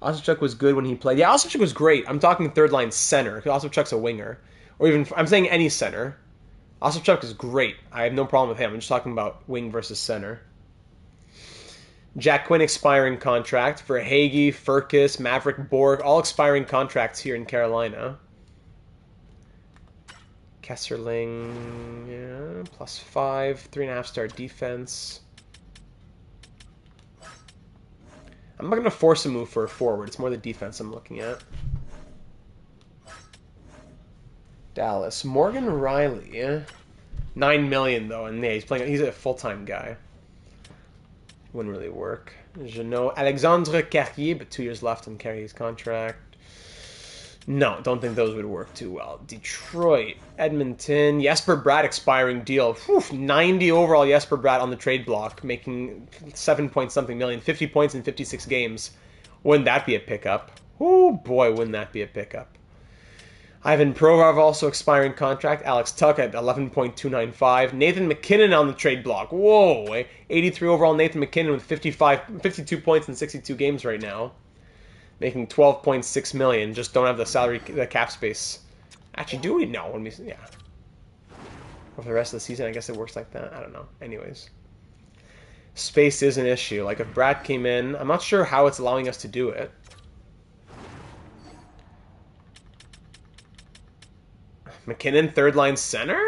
Osipchuk was good when he played. Yeah, Osipchuk was great. I'm talking third-line center. Osipchuk's a winger. Or even, I'm saying any center. Osipchuk is great. I have no problem with him. I'm just talking about wing versus center. Jack Quinn expiring contract. For Hagee, Furcus, Maverick Borg, all expiring contracts here in Carolina. Kesserling, yeah, +5, 3.5-star defense. I'm not going to force a move for a forward. It's more the defense I'm looking at. Dallas. Morgan Riley. 9 million, though, and yeah, he's a full-time guy. Wouldn't really work. Jeannot. Alexandre Carrier, but 2 years left on Carrier's contract. No, don't think those would work too well. Detroit, Edmonton, Jesper Bratt expiring deal. Whew, 90 overall Jesper Bratt on the trade block, making 7-point-something million, 50 points in 56 games. Wouldn't that be a pickup? Oh boy, wouldn't that be a pickup. Ivan Provorov also expiring contract. Alex Tuck at 11.295. Nathan McKinnon on the trade block. Whoa, 83 overall Nathan McKinnon with 52 points in 62 games right now, making 12.6 million. Just don't have the cap space. Actually, do we? No. Yeah. For the rest of the season, I guess it works like that. I don't know. Anyways, space is an issue. Like if Brad came in, I'm not sure how it's allowing us to do it. McKinnon, third line center?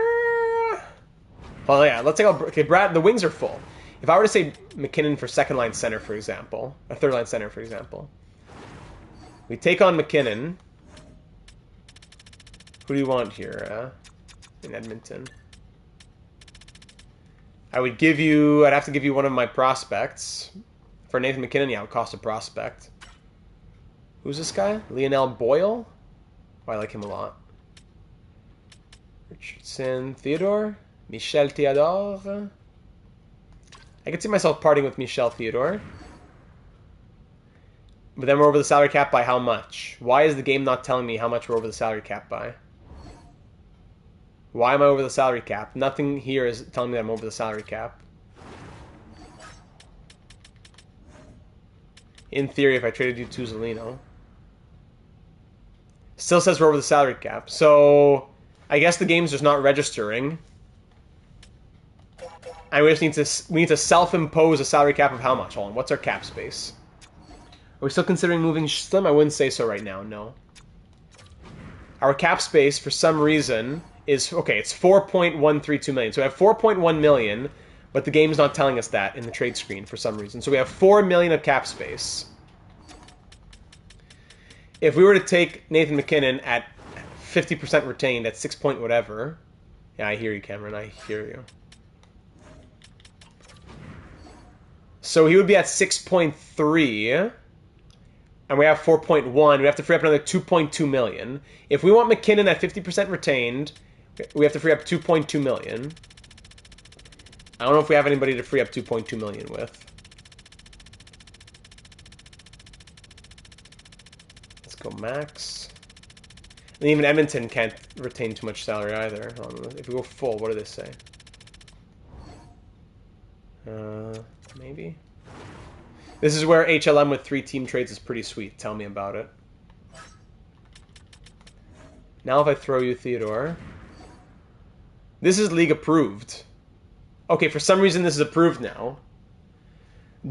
Well, yeah, let's take out... Okay, Brad, the wings are full. If I were to say McKinnon for second line center, for example, or third line center, for example, we take on McKinnon. Who do you want here in Edmonton? I'd have to give you one of my prospects. For Nathan McKinnon, yeah, it would cost a prospect. Who's this guy? Lionel Boyle? Oh, I like him a lot. Richardson, Theodore, Michel Theodore. I could see myself parting with Michel Theodore. But then we're over the salary cap by how much? Why is the game not telling me how much we're over the salary cap by? Why am I over the salary cap? Nothing here is telling me that I'm over the salary cap. In theory, if I traded you to Zelino. Still says we're over the salary cap. So I guess the game's just not registering. And we just need to self-impose a salary cap of how much? Hold on, what's our cap space? Are we still considering moving Slim? I wouldn't say so right now, no. Our cap space, for some reason, is... Okay, it's 4.132 million. So we have 4.1 million, but the game's not telling us that in the trade screen for some reason. So we have 4 million of cap space. If we were to take Nathan McKinnon at 50% retained at 6 point whatever... Yeah, I hear you, Cameron. I hear you. So he would be at 6.3, and we have 4.1. We have to free up another 2.2 million. If we want McKinnon at 50% retained, we have to free up 2.2 million. I don't know if we have anybody to free up 2.2 million with. Let's go max. And even Edmonton can't retain too much salary either. If we go full, what do they say? Maybe. This is where HLM with 3 team trades is pretty sweet. Tell me about it. Now if I throw you Theodore. This is league approved. Okay, for some reason this is approved now.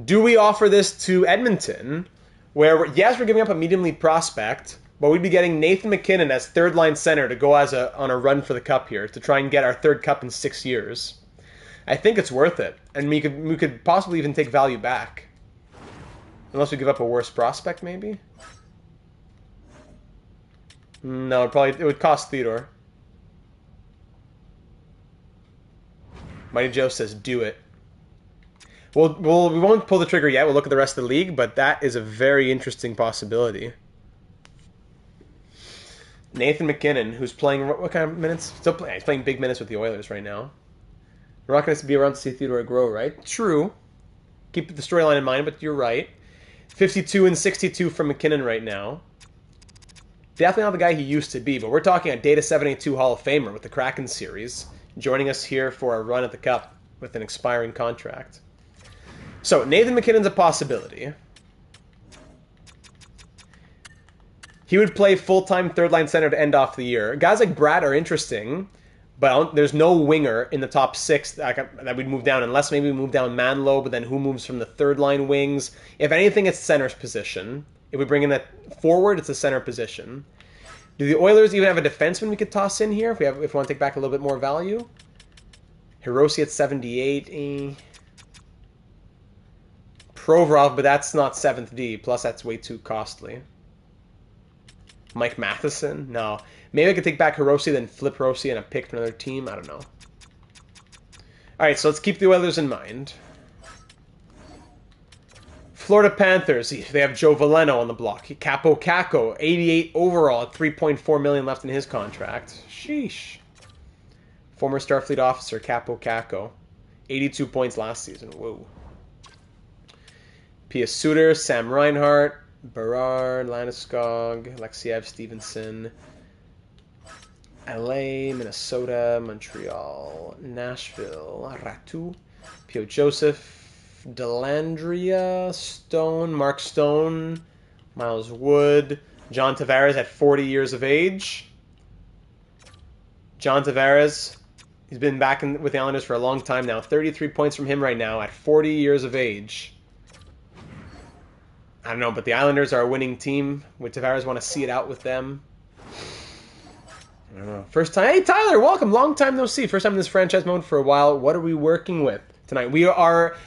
Do we offer this to Edmonton? Where, yes, we're giving up a medium league prospect, but we'd be getting Nathan McKinnon as third line center to go on a run for the cup here, to try and get our 3rd cup in 6 years. I think it's worth it, and we could possibly even take value back. Unless we give up a worse prospect, maybe? No, it would cost Theodore. Mighty Joe says, do it. We won't pull the trigger yet. We'll look at the rest of the league, but that is a very interesting possibility. Nathan McKinnon, who's playing what kind of minutes? He's playing big minutes with the Oilers right now. We're not going to be around to see Theodore grow, right? True. Keep the storyline in mind, but you're right. 52 and 62 from McKinnon right now. Definitely not the guy he used to be, but we're talking a Data 782 Hall of Famer with the Kraken series, joining us here for a run at the Cup with an expiring contract. So, Nathan McKinnon's a possibility. He would play full-time third-line center to end off the year. Guys like Brad are interesting, but there's no winger in the top 6 that we'd move down, unless maybe we move down Manlow, but then who moves from the third-line wings? If anything, it's center's position. If we bring in that forward, it's a center position. Do the Oilers even have a defenseman we could toss in here if we want to take back a little bit more value? Hiroshi at 78. Provorov, but that's not 7th D, plus that's way too costly. Mike Matheson? No. Maybe I could take back Hiroshi, then flip Hiroshi and a pick for another team. I don't know. Alright, so let's keep the Oilers in mind. Florida Panthers, they have Joe Veleno on the block. Capo Caco, 88 overall at 3.4 million left in his contract. Sheesh. Former Starfleet officer Capo Caco. 82 points last season. Whoa. Pia Suter, Sam Reinhart, Berard, Landeskog, Alexiev, Stevenson. LA, Minnesota, Montreal, Nashville, Ratu, Pio Joseph, Delandria, Stone, Mark Stone, Miles Wood, John Tavares at 40 years of age. John Tavares, he's been back with the Islanders for a long time now. 33 points from him right now at 40 years of age. I don't know, but the Islanders are a winning team. Would Tavares want to see it out with them? I don't know. First time. Hey, Tyler, welcome. Long time no see. First time in this franchise mode for a while. What are we working with tonight? We are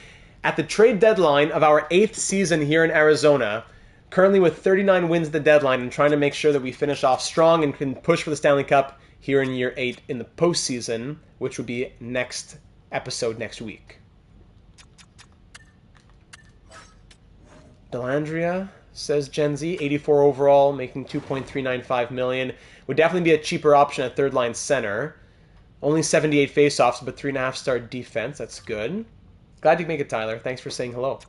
at the trade deadline of our 8th season here in Arizona. Currently with 39 wins at the deadline and trying to make sure that we finish off strong and can push for the Stanley Cup here in year 8 in the postseason, which would be next episode next week. Delandria, says Gen Z, 84 overall, making $2.395 million. Would definitely be a cheaper option at third line center. Only 78 faceoffs, but 3.5-star defense. That's good. Glad you make it, Tyler. Thanks for saying hello.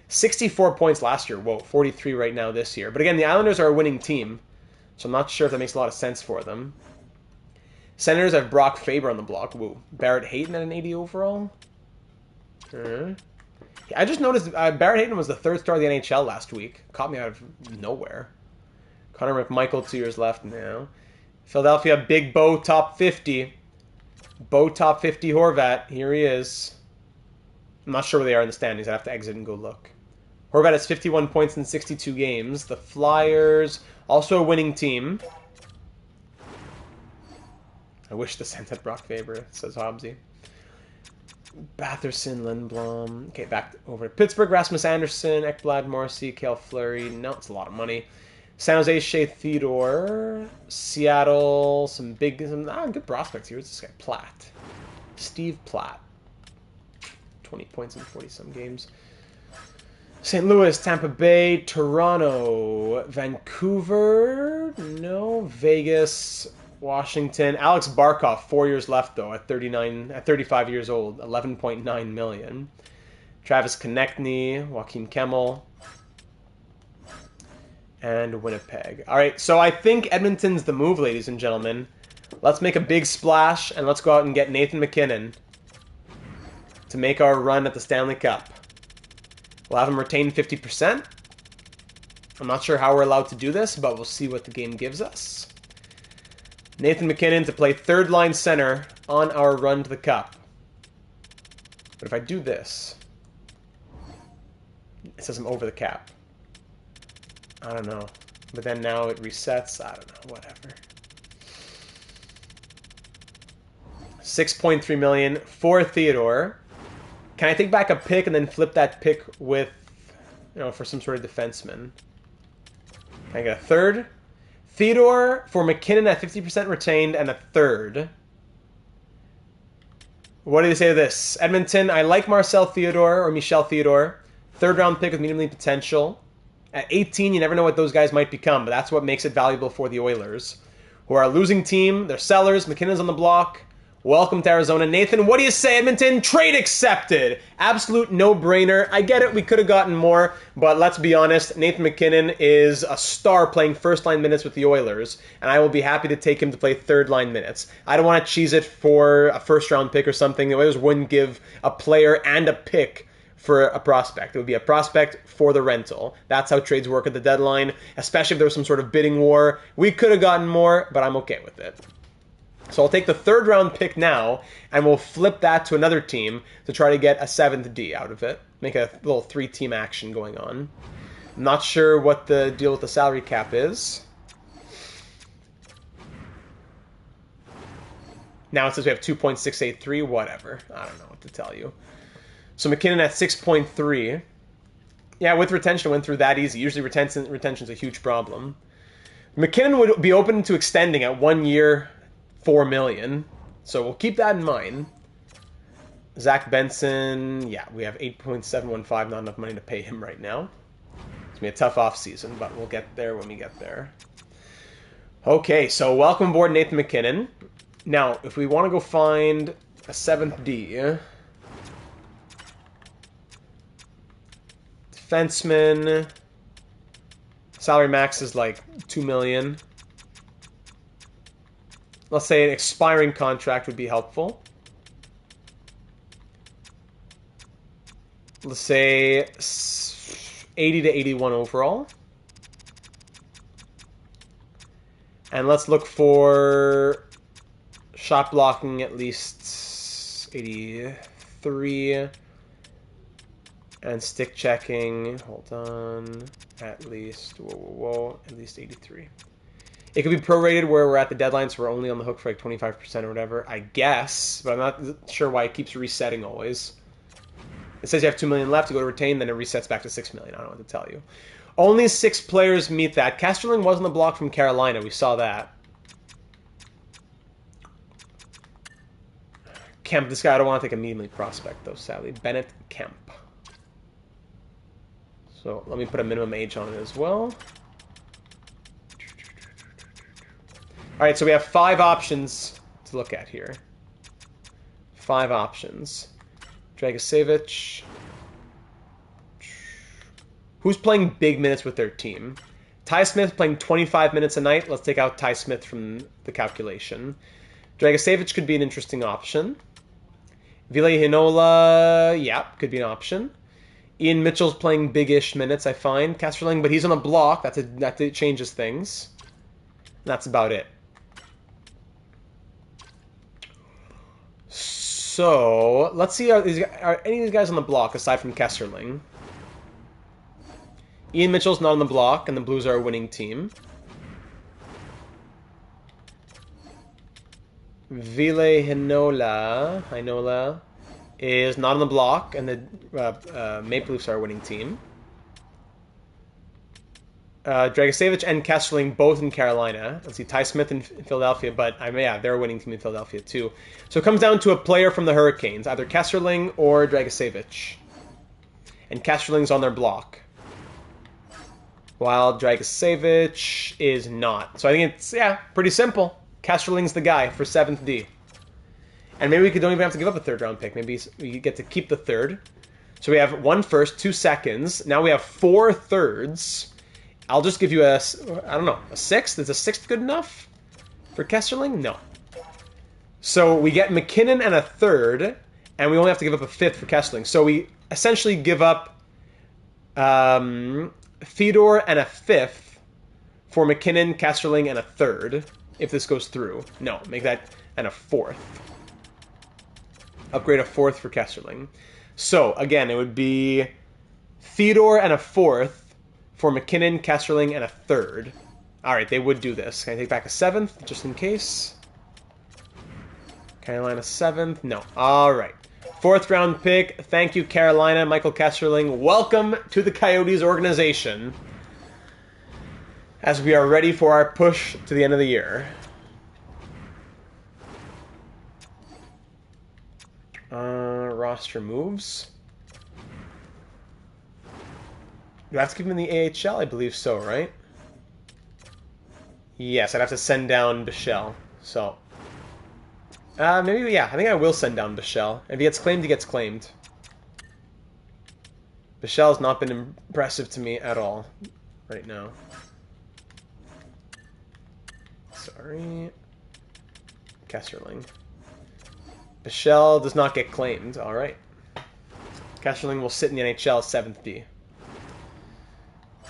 64 points last year. Whoa, 43 right now this year. But again, the Islanders are a winning team, so I'm not sure if that makes a lot of sense for them. Senators have Brock Faber on the block. Woo. Barrett Hayton at an 80 overall. I just noticed Barrett Hayton was the 3rd star of the NHL last week. Caught me out of nowhere. Connor McMichael, 2 years left now. Philadelphia, Big Bo, top 50. Bo, top 50 Horvat. Here he is. I'm not sure where they are in the standings. I have to exit and go look. Horvat has 51 points in 62 games. The Flyers, also a winning team. I wish the Sens had Brock Faber, says Hobbsy. Batherson, Lindblom. Okay, back over to Pittsburgh. Rasmus Anderson, Ekblad, Morrissey, Cale Fleury. No, it's a lot of money. San Jose, Shea Theodore. Seattle, some good prospects here. Who's this guy? Platt. Steve Platt. 20 points in 40-some games. St. Louis, Tampa Bay, Toronto, Vancouver. No. Vegas, Washington. Alex Barkov, 4 years left though, at 35 years old, 11.9 million. Travis Konechny, Joaquin Kemmel, and Winnipeg. All right, so I think Edmonton's the move, ladies and gentlemen. Let's make a big splash and let's go out and get Nathan MacKinnon to make our run at the Stanley Cup. We'll have him retain 50%. I'm not sure how we're allowed to do this, but we'll see what the game gives us. Nathan MacKinnon to play third-line center on our run to the Cup. But if I do this, it says I'm over the cap. I don't know. But then now it resets. I don't know. Whatever. 6.3 million for Theodore. Can I take back a pick and then flip that pick with, for some sort of defenseman? Can I get a third? Theodore for MacKinnon at 50% retained and a third. What do you say to this? Edmonton, I like Michel Theodore. Third round pick with medium league potential. At 18, you never know what those guys might become, but that's what makes it valuable for the Oilers, who are a losing team. They're sellers. McKinnon's on the block. Welcome to Arizona. Nathan, what do you say, Edmonton? Trade accepted. Absolute no-brainer. I get it. We could have gotten more, but let's be honest. Nathan MacKinnon is a star playing first-line minutes with the Oilers, and I will be happy to take him to play third-line minutes. I don't want to cheese it for a first-round pick or something. The Oilers wouldn't give a player and a pick for a prospect. It would be a prospect for the rental. That's how trades work at the deadline, especially if there was some sort of bidding war. We could have gotten more, but I'm okay with it. So I'll take the third round pick now, and we'll flip that to another team to try to get a 7th D out of it. Make a little 3-team action going on. I'm not sure what the deal with the salary cap is. Now it says we have 2.683, whatever. I don't know what to tell you. So MacKinnon at 6.3. Yeah, with retention, it went through that easy. Usually retention's a huge problem. MacKinnon would be open to extending at 1 year, $4 million. So we'll keep that in mind. Zach Benson, yeah, we have 8.715, not enough money to pay him right now. It's going to be a tough offseason, but we'll get there when we get there. Okay, so welcome aboard Nathan MacKinnon. Now, if we want to go find a 7th D, defenseman, salary max is like $2 million. let's say an expiring contract would be helpful. Let's say 80 to 81 overall. And let's look for shot blocking at least 83. And stick checking, hold on, at least, at least 83. It could be prorated where we're at the deadline, so we're only on the hook for like 25% or whatever, I guess. But I'm not sure why it keeps resetting always. It says you have 2 million left to go to retain, then it resets back to 6 million. I don't know what to tell you. Only 6 players meet that. Casterling was on the block from Carolina. We saw that. Kemp, this guy I don't want to take immediately prospect, though, sadly. Bennett Kemp. So let me put a minimum age on it as well. All right, so we have 5 options to look at here. 5 options. Dragicevic. Who's playing big minutes with their team? Ty Smith playing 25 minutes a night. Let's take out Ty Smith from the calculation. Dragicevic could be an interesting option. Ville Heinola, yeah, could be an option. Ian Mitchell's playing big-ish minutes, I find. Casterling, but he's on a block. That changes things. That's about it. So, let's see, are any of these guys on the block aside from Kesserling? Ian Mitchell's not on the block, and the Blues are a winning team. Ville Heinola is not on the block, and the Maple Leafs are a winning team. Dragicevic and Kesserling both in Carolina. Let's see, Ty Smith in Philadelphia, but yeah, they're a winning team in Philadelphia too. So it comes down to a player from the Hurricanes, either Kesserling or Dragicevic. And Kesserling's on their block, while Dragicevic is not. So I think it's, yeah, pretty simple. Kesserling's the guy for 7th D. And maybe don't even have to give up a 3rd round pick. Maybe we get to keep the 3rd. So we have 1 first, 2 seconds. Now we have 4 thirds. I'll just give you a 6th? Is a 6th good enough for Kesserling? No. So we get McKinnon and a 3rd, and we only have to give up a 5th for Kesserling. So we essentially give up Fedor and a 5th for McKinnon, Kesserling, and a 3rd, if this goes through. No, make that and a 4th. Upgrade a 4th for Kesserling. So, again, it would be Fedor and a 4th for McKinnon, Kesserling, and a 3rd. Alright, they would do this. Can I take back a 7th, just in case? Carolina 7th? No. Alright. 4th round pick. Thank you, Carolina. Michael Kesserling. Welcome to the Coyotes organization, as we are ready for our push to the end of the year. Roster moves. Do I have to keep him in the AHL? I believe so, right? Yes, I'd have to send down Bichelle. So, maybe, yeah, I think I will send down Bichelle. If he gets claimed, he gets claimed. Bichelle's not been impressive to me at all right now. Sorry. Kesserling. Bichelle does not get claimed. All right. Kesserling will sit in the NHL 7th D.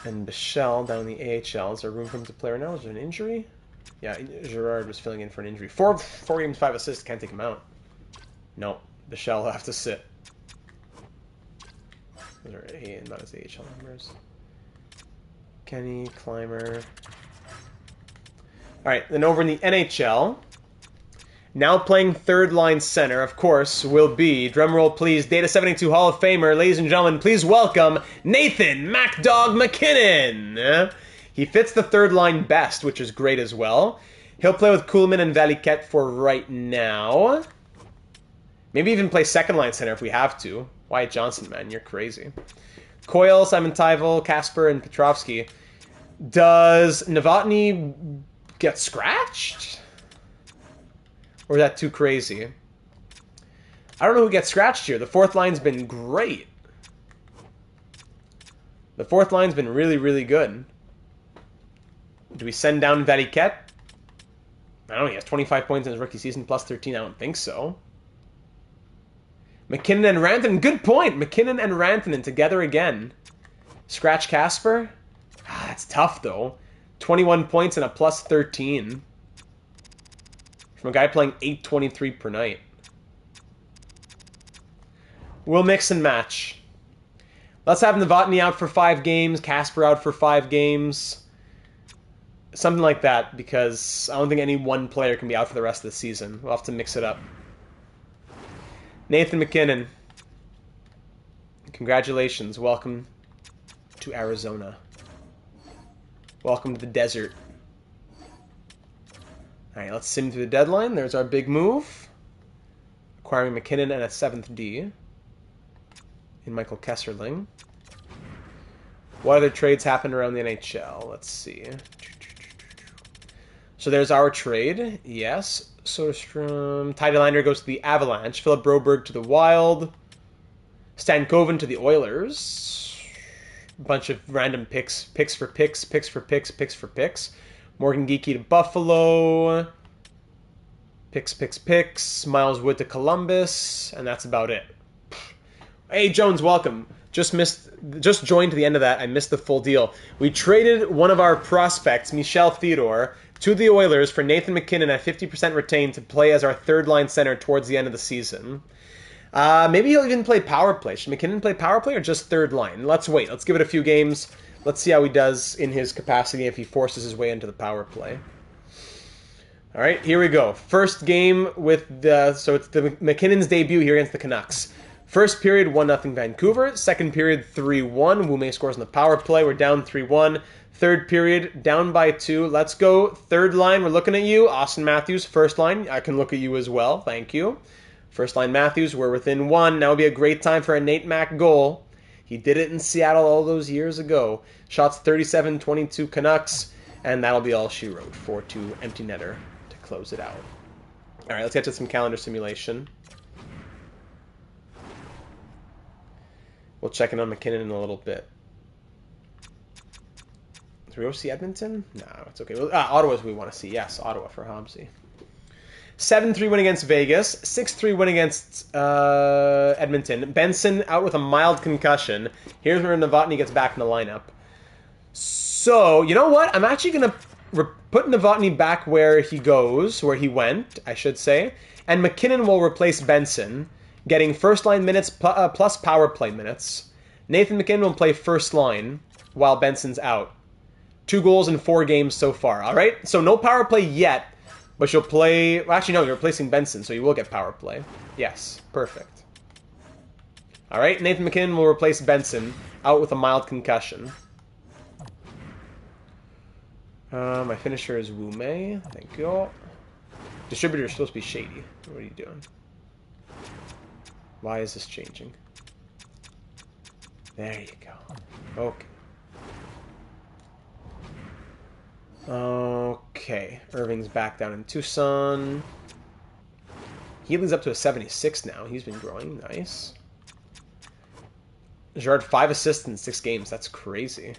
And Bichelle down in the AHL. Is there room for him to play right now? Is there an injury? Yeah, Gerard was filling in for an injury. 4 games, 5 assists. Can't take him out. No. Bichelle will have to sit. Those are not his AHL numbers. Kenny, Clymer. Alright, then over in the NHL, now playing 3rd line center, of course, will be, drumroll please, Data72 Hall of Famer, ladies and gentlemen, please welcome Nathan MacDog McKinnon. He fits the 3rd line best, which is great as well. He'll play with Kuhlman and Valiquette for right now. Maybe even play 2nd line center if we have to. Wyatt Johnson, man, you're crazy. Coyle, Simon Tyvel, Kasper, and Petrovsky. Does Novotny get scratched? Or is that too crazy? I don't know who gets scratched here. The 4th line's been great. The 4th line's been really, really good. Do we send down Valiquette? I don't know, he has 25 points in his rookie season, plus 13. I don't think so. McKinnon and Rantanen. Good point. McKinnon and Rantanen together again. Scratch Casper. Ah, that's tough, though. 21 points and a plus 13. From a guy playing 823 per night. We'll mix and match. Let's have Novotny out for 5 games. Casper out for 5 games. Something like that, because I don't think any one player can be out for the rest of the season. We'll have to mix it up. Nathan McKinnon. Congratulations. Welcome to Arizona. Welcome to the desert. Alright, let's sim through the deadline. There's our big move. Acquiring McKinnon and a 7th D. In Michael Kesserling. What other trades happened around the NHL? Let's see. So there's our trade. Yes. Soderstrom. Ty Delander goes to the Avalanche. Philip Broberg to the Wild. Stankoven to the Oilers. Bunch of random picks. Picks for picks. Picks for picks. Picks for picks. Morgan Geekie to Buffalo. Picks. Miles Wood to Columbus. And that's about it. Hey, Jones, welcome. Just joined to the end of that. I missed the full deal. We traded one of our prospects, Michel Theodore, to the Oilers for Nathan McKinnon at 50% retained to play as our third-line center towards the end of the season. Maybe he'll even play power play. Should McKinnon play power play or just third line? Let's wait. Let's give it a few games. Let's see how he does in his capacity if he forces his way into the power play. All right, here we go. First game with so it's the McKinnon's debut here against the Canucks. First period, 1-0 Vancouver. Second period, 3-1. Wume scores on the power play. We're down 3-1. Third period, down by 2. Let's go. Third line, we're looking at you. Austin Matthews, first line. I can look at you as well. Thank you. First line Matthews, we're within 1. Now would be a great time for a Nate Mack goal. He did it in Seattle all those years ago. Shots 37-22 Canucks. And that'll be all she wrote. 4-2 empty netter to close it out. All right, let's get to some calendar simulation. We'll check in on McKinnon in a little bit. Do we go see Edmonton? No, it's okay. Ottawa's we want to see. Yes, Ottawa for Hobbsy. 7-3 win against Vegas. 6-3 win against Edmonton. Benson out with a mild concussion. Here's where Novotny gets back in the lineup. So, you know what? I'm actually going to put Novotny back where he goes, where he went, I should say. And McKinnon will replace Benson, getting first-line minutes plus power play minutes. Nathan McKinnon will play first line while Benson's out. 2 goals in 4 games so far, all right? So no power play yet, but you'll play... Well, actually, no, you're replacing Benson, so you will get power play. Yes, perfect. All right, Nathan McKinnon will replace Benson, out with a mild concussion. My finisher is Wume. Thank you. Distributor is supposed to be Shady. What are you doing? Why is this changing? There you go. Okay. Okay. Irving's back down in Tucson. Healy's up to a 76 now. He's been growing. Nice. Girard, 5 assists in 6 games. That's crazy.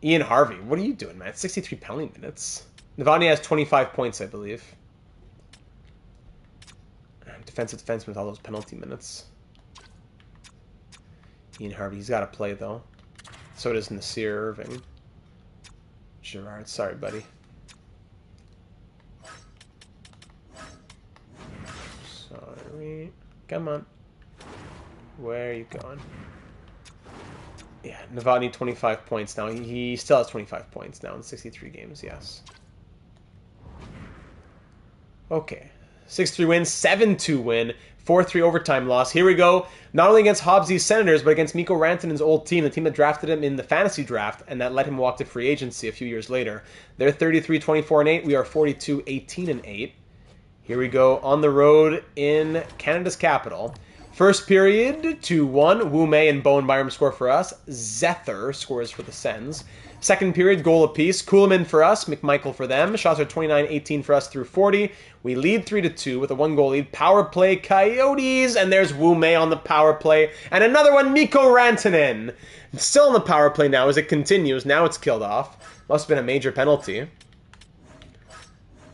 Ian Harvey, what are you doing, man? 63 penalty minutes. Novotny has 25 points, I believe. Defensive defenseman with all those penalty minutes. Ian Harvey, he's got to play, though. So does Nasir Irving. Girard, sorry, buddy. Sorry. Come on. Where are you going? Yeah, Novotny 25 points now. He still has 25 points now in 63 games, yes. Okay. 6-3 win, 7-2 win, 4-3 overtime loss. Here we go. Not only against Hobbsy's Senators, but against Mikko Rantanen's old team, the team that drafted him in the fantasy draft and that let him walk to free agency a few years later. They're 33-24-8. We are 42-18-8. Here we go on the road in Canada's capital. First period, 2-1. Wume and Bowen Byram score for us. Zether scores for the Sens. Second period, goal apiece. Kuhlman for us, McMichael for them. Shots are 29-18 for us through 40. We lead 3-2 with a 1-goal lead. Power play, Coyotes, and there's Wume on the power play. And another one, Mikko Rantanen. Still on the power play now as it continues. Now it's killed off. Must have been a major penalty.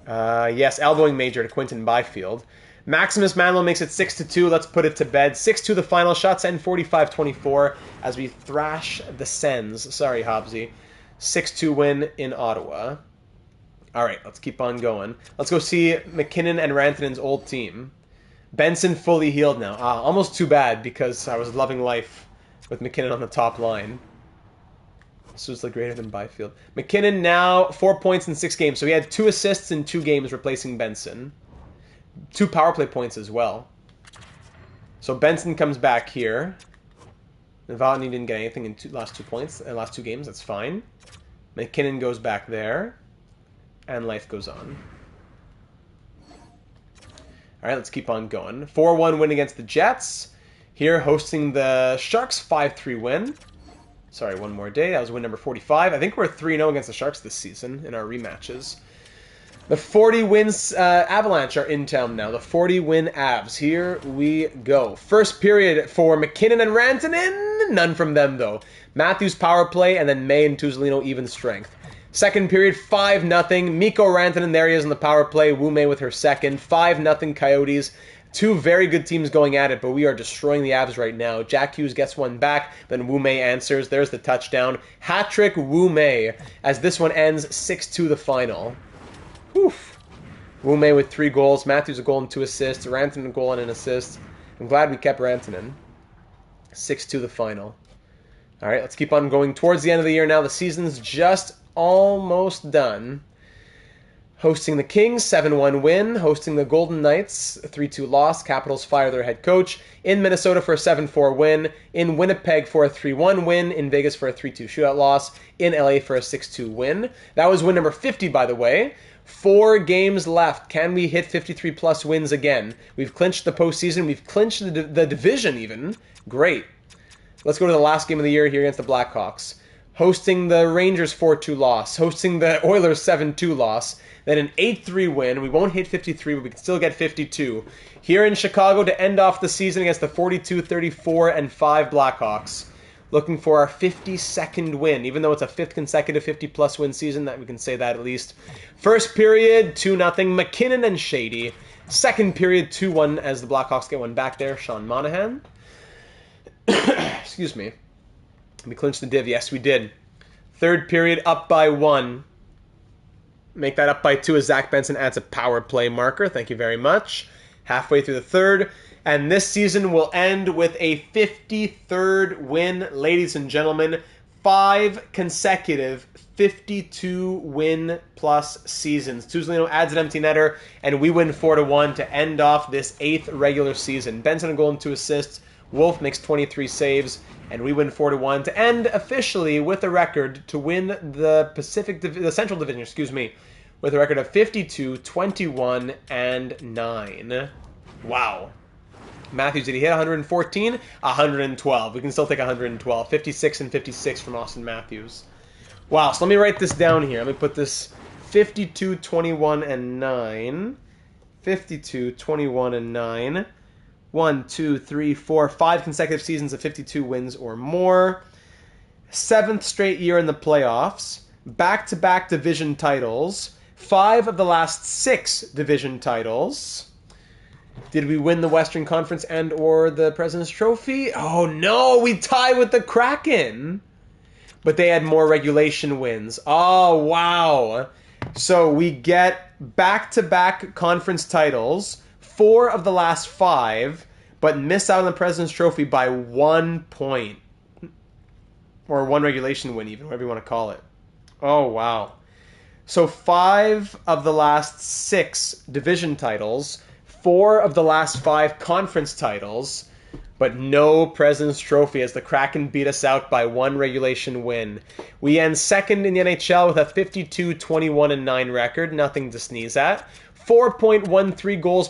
Yes, elbowing major to Quinton Byfield. Maximus Manlow makes it 6-2. Let's put it to bed. 6-2 the final. Shots end 45-24 as we thrash the Sens. Sorry, Hobbsy. 6-2 win in Ottawa. All right, let's keep on going. Let's go see McKinnon and Rantanen's old team. Benson fully healed now. Almost too bad because I was loving life with McKinnon on the top line. This was greater than Byfield. McKinnon now 4 points in 6 games. So he had 2 assists in 2 games replacing Benson. 2 power play points as well. So Benson comes back here. Novotny didn't get anything in last 2 games. That's fine. McKinnon goes back there. And life goes on. All right, let's keep on going. 4-1 win against the Jets. Here hosting the Sharks, 5-3 win. Sorry, one more day. That was win number 45. I think we're 3-0 against the Sharks this season in our rematches. The 40 wins Avalanche are in town now. The 40 win Avs. Here we go. First period for McKinnon and Rantanen. None from them, though. Matthews power play, and then May and Tuzolino even strength. Second period, 5-0. Mikko Rantanen, there he is on the power play. Wu Mei with her second. 5-0 Coyotes. 2 very good teams going at it, but we are destroying the Avs right now. Jack Hughes gets one back, then Wu Mei answers. There's the touchdown. Hat-trick Wu Mei as this one ends 6-2 the final. Oof. Wu Mei with 3 goals. Matthews a goal and 2 assists. Rantanen a goal and an assist. I'm glad we kept Rantanen. 6-2 the final. All right, let's keep on going towards the end of the year now. The season's just almost done. Hosting the Kings, 7-1 win. Hosting the Golden Knights, 3-2 loss. Capitals fire their head coach. In Minnesota for a 7-4 win. In Winnipeg for a 3-1 win. In Vegas for a 3-2 shootout loss. In LA for a 6-2 win. That was win number 50, by the way. 4 games left. Can we hit 53-plus wins again? We've clinched the postseason. We've clinched the division even. Great. Let's go to the last game of the year here against the Blackhawks. Hosting the Rangers 4-2 loss. Hosting the Oilers 7-2 loss. Then an 8-3 win. We won't hit 53, but we can still get 52. Here in Chicago to end off the season against the 42-34-5 Blackhawks. Looking for our 52nd win, even though it's a 5th consecutive 50-plus win season. That we can say that at least. First period, 2-0, McKinnon and Shady. Second period, 2-1 as the Blackhawks get one back there. Sean Monahan. Excuse me. We clinched the div. Yes, we did. Third period, up by 1. Make that up by 2 as Zach Benson adds a power play marker. Thank you very much. Halfway through the third. And this season will end with a 53rd win, ladies and gentlemen. 5 consecutive 52-win-plus seasons. Tuzolino adds an empty netter, and we win 4-1 to end off this 8th regular season. Benson a goal and 2 assists. Wolf makes 23 saves, and we win 4-1 to end officially with a record to win the Central Division, with a record of 52-21-9. Wow. Matthews, did he hit 114? 112. We can still take 112. 56 and 56 from Austin Matthews. Wow, so let me write this down here. Let me put this 52-21-9. 52-21-9. 1, 2, 3, 4, 5 consecutive seasons of 52 wins or more. 7th straight year in the playoffs. Back-to-back division titles. 5 of the last 6 division titles. Did we win the Western Conference and or the President's Trophy? Oh no, we tie with the Kraken. But they had more regulation wins. Oh, wow. So we get back-to-back conference titles. 4 of the last 5, but miss out on the President's Trophy by 1 point. Or 1 regulation win even, whatever you want to call it. Oh, wow. So 5 of the last 6 division titles, 4 of the last 5 conference titles, but no President's Trophy as the Kraken beat us out by 1 regulation win. We end second in the NHL with a 52-21-9 record, nothing to sneeze at. 4.13 goals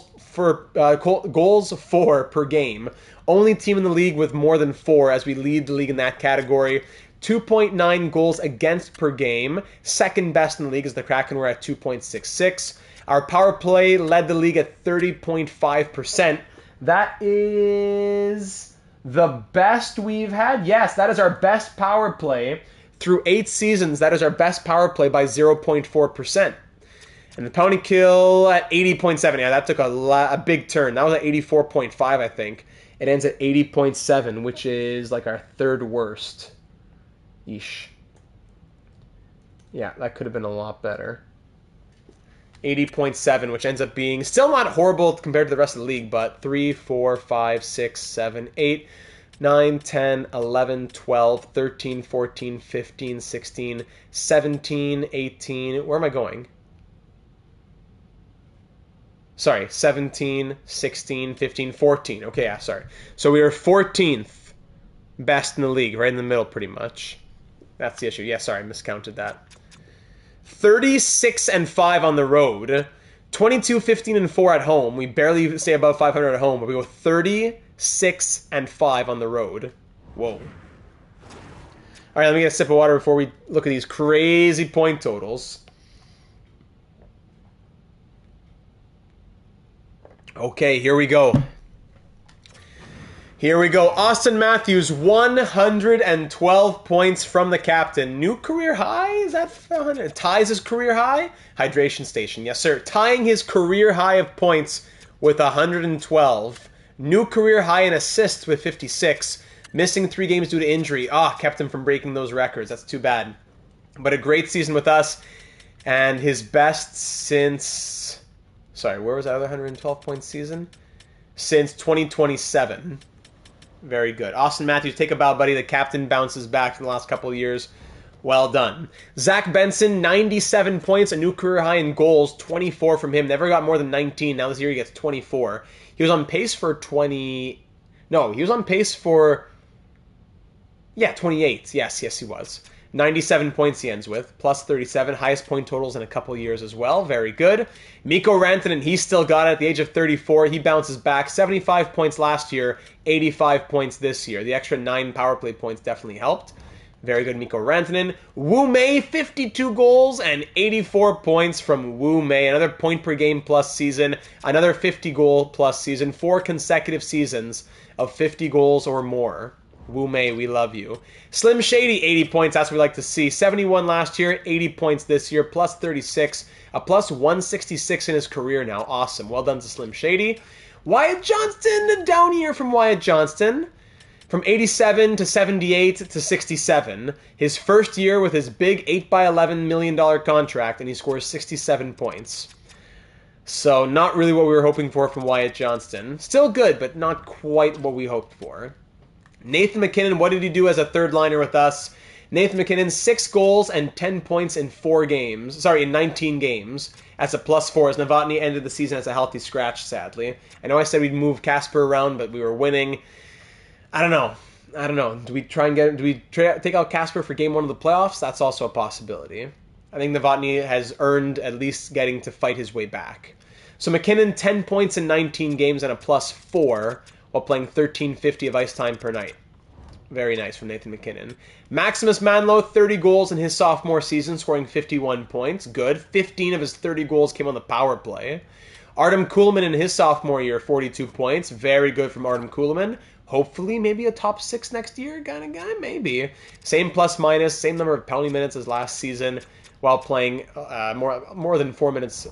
for per game. Only team in the league with more than 4 as we lead the league in that category. 2.9 goals against per game. Second best in the league as the Kraken were at 2.66. Our power play led the league at 30.5%. That is the best we've had. Yes, that is our best power play. Through 8 seasons, that is our best power play by 0.4%. And the penalty kill at 80.7. Yeah, that took a big turn. That was at 84.5, I think. It ends at 80.7, which is like our third worst. Yeesh. Yeah, that could have been a lot better. 80.7, which ends up being still not horrible compared to the rest of the league, but 3, 4, 5, 6, 7, 8, 9, 10, 11, 12, 13, 14, 15, 16, 17, 18. Where am I going? Sorry, 17, 16, 15, 14. Okay, yeah, sorry. So we are 14th best in the league, right in the middle pretty much. That's the issue. Yeah, sorry, I miscounted that. 36-5 on the road. 22, 15, and 4 at home. We barely stay above 500 at home, but we go 36-5 on the road. Whoa. All right, let me get a sip of water before we look at these crazy point totals. Okay, here we go. Here we go. Austin Matthews, 112 points from the captain. New career high? Is that 100? Ties his career high? Hydration station. Yes, sir. Tying his career high of points with 112. New career high in assists with 56. Missing 3 games due to injury. Kept him from breaking those records. That's too bad. But a great season with us. And his best since... Sorry, where was that other 112-point season? Since 2027. Very good. Austin Matthews, take a bow, buddy. The captain bounces back in the last couple of years. Well done. Zach Benson, 97 points, a new career high in goals, 24 from him. Never got more than 19. Now this year he gets 24. He was on pace for 20... No, he was on pace for... Yeah, 28. Yes, he was. 97 points he ends with, plus 37, highest point totals in a couple years as well. Very good. Mikko Rantanen, he still got it at the age of 34. He bounces back. 75 points last year, 85 points this year. The extra 9 power play points definitely helped. Very good, Mikko Rantanen. Wu Mei, 52 goals and 84 points from Wu Mei. Another point per game plus season. Another 50 goal plus season. 4 consecutive seasons of 50 goals or more. Wu Mei, we love you. Slim Shady, 80 points. That's what we like to see. 71 last year, 80 points this year, plus 36. A plus 166 in his career now. Awesome. Well done to Slim Shady. Wyatt Johnston, a down year from Wyatt Johnston. From 87 to 78 to 67. His first year with his big $8x11 million contract, and he scores 67 points. So not really what we were hoping for from Wyatt Johnston. Still good, but not quite what we hoped for. Nathan MacKinnon, what did he do as a third liner with us? Nathan MacKinnon, 6 goals and 10 points in 19 games. That's a plus 4, as Novotny ended the season as a healthy scratch, sadly. I know I said we'd move Casper around, but we were winning. I don't know. Do we take out Casper for game 1 of the playoffs? That's also a possibility. I think Novotny has earned at least getting to fight his way back. So MacKinnon, 10 points in 19 games and a plus 4, while playing 1350 of ice time per night. Very nice from Nathan MacKinnon. Maximus Manlow, 30 goals in his sophomore season, scoring 51 points. Good. 15 of his 30 goals came on the power play. Artem Kulemin in his sophomore year, 42 points. Very good from Artem Kulemin. Hopefully, maybe a top 6 next year kind of guy, maybe. Same plus minus, same number of penalty minutes as last season, while playing more than 4 minutes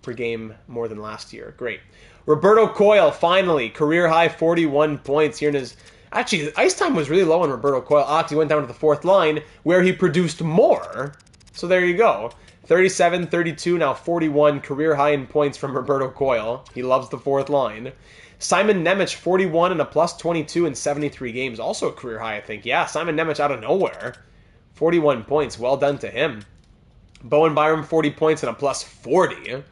per game more than last year. Great. Roberto Coyle, finally, career high 41 points here in his... Actually, ice time was really low on Roberto Coyle. Because he went down to the 4th line, where he produced more. So there you go. 37, 32, now 41, career high in points from Roberto Coyle. He loves the 4th line. Simon Nemec, 41 and a plus 22 in 73 games. Also a career high, I think. Yeah, Simon Nemec out of nowhere. 41 points. Well done to him. Bowen Byram, 40 points and a plus 40.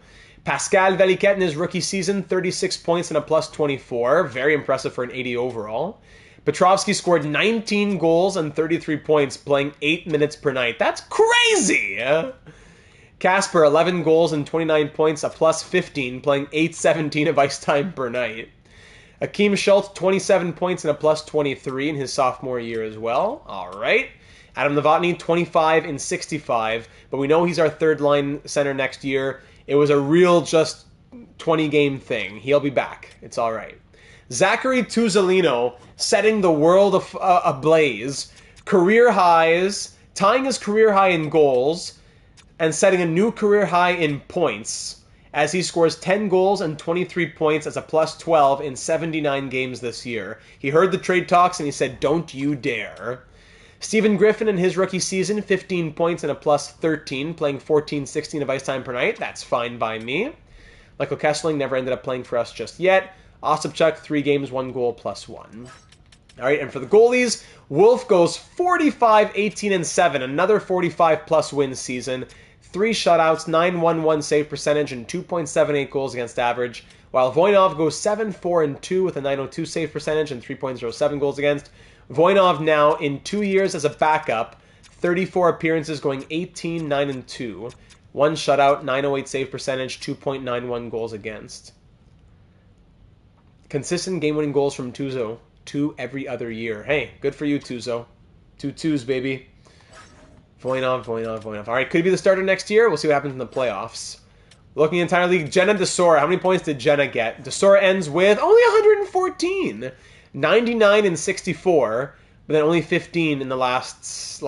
Pascal Veliquette in his rookie season, 36 points and a plus 24. Very impressive for an 80 overall. Petrovsky scored 19 goals and 33 points, playing 8 minutes per night. That's crazy! Casper, 11 goals and 29 points, a plus 15, playing 8:17 of ice time per night. Akeem Schultz, 27 points and a plus 23 in his sophomore year as well. All right. Adam Novotny, 25 and 65, but we know he's our third-line center next year. It was a real just 20-game thing. He'll be back. It's all right. Zachary Tuzolino setting the world ablaze. Career highs, tying his career high in goals, and setting a new career high in points as he scores 10 goals and 23 points as a plus 12 in 79 games this year. He heard the trade talks and he said, "Don't you dare." Stephen Griffin in his rookie season, 15 points and a plus 13, playing 14-16 of ice time per night. That's fine by me. Michael Kessling never ended up playing for us just yet. Ostapchuk, 3 games, 1 goal, plus 1. All right, and for the goalies, Wolf goes 45, 18, and 7. Another 45-plus win season. 3 shutouts, 9.11 save percentage, and 2.78 goals against average, while Voinov goes 7-4-2 with a 9.02 save percentage and 3.07 goals against. Voinov now, in 2 years as a backup, 34 appearances, going 18, 9-2. 1 shutout, 9.08 save percentage, 2.91 goals against. Consistent game-winning goals from Tuzo. 2 every other year. Hey, good for you, Tuzo. 2 twos, baby. Voinov. All right, could he be the starter next year? We'll see what happens in the playoffs. Looking at the entire league, Jenna Desora. How many points did Jenna get? Desora ends with only 114. 99 and 64, but then only 15 in the last,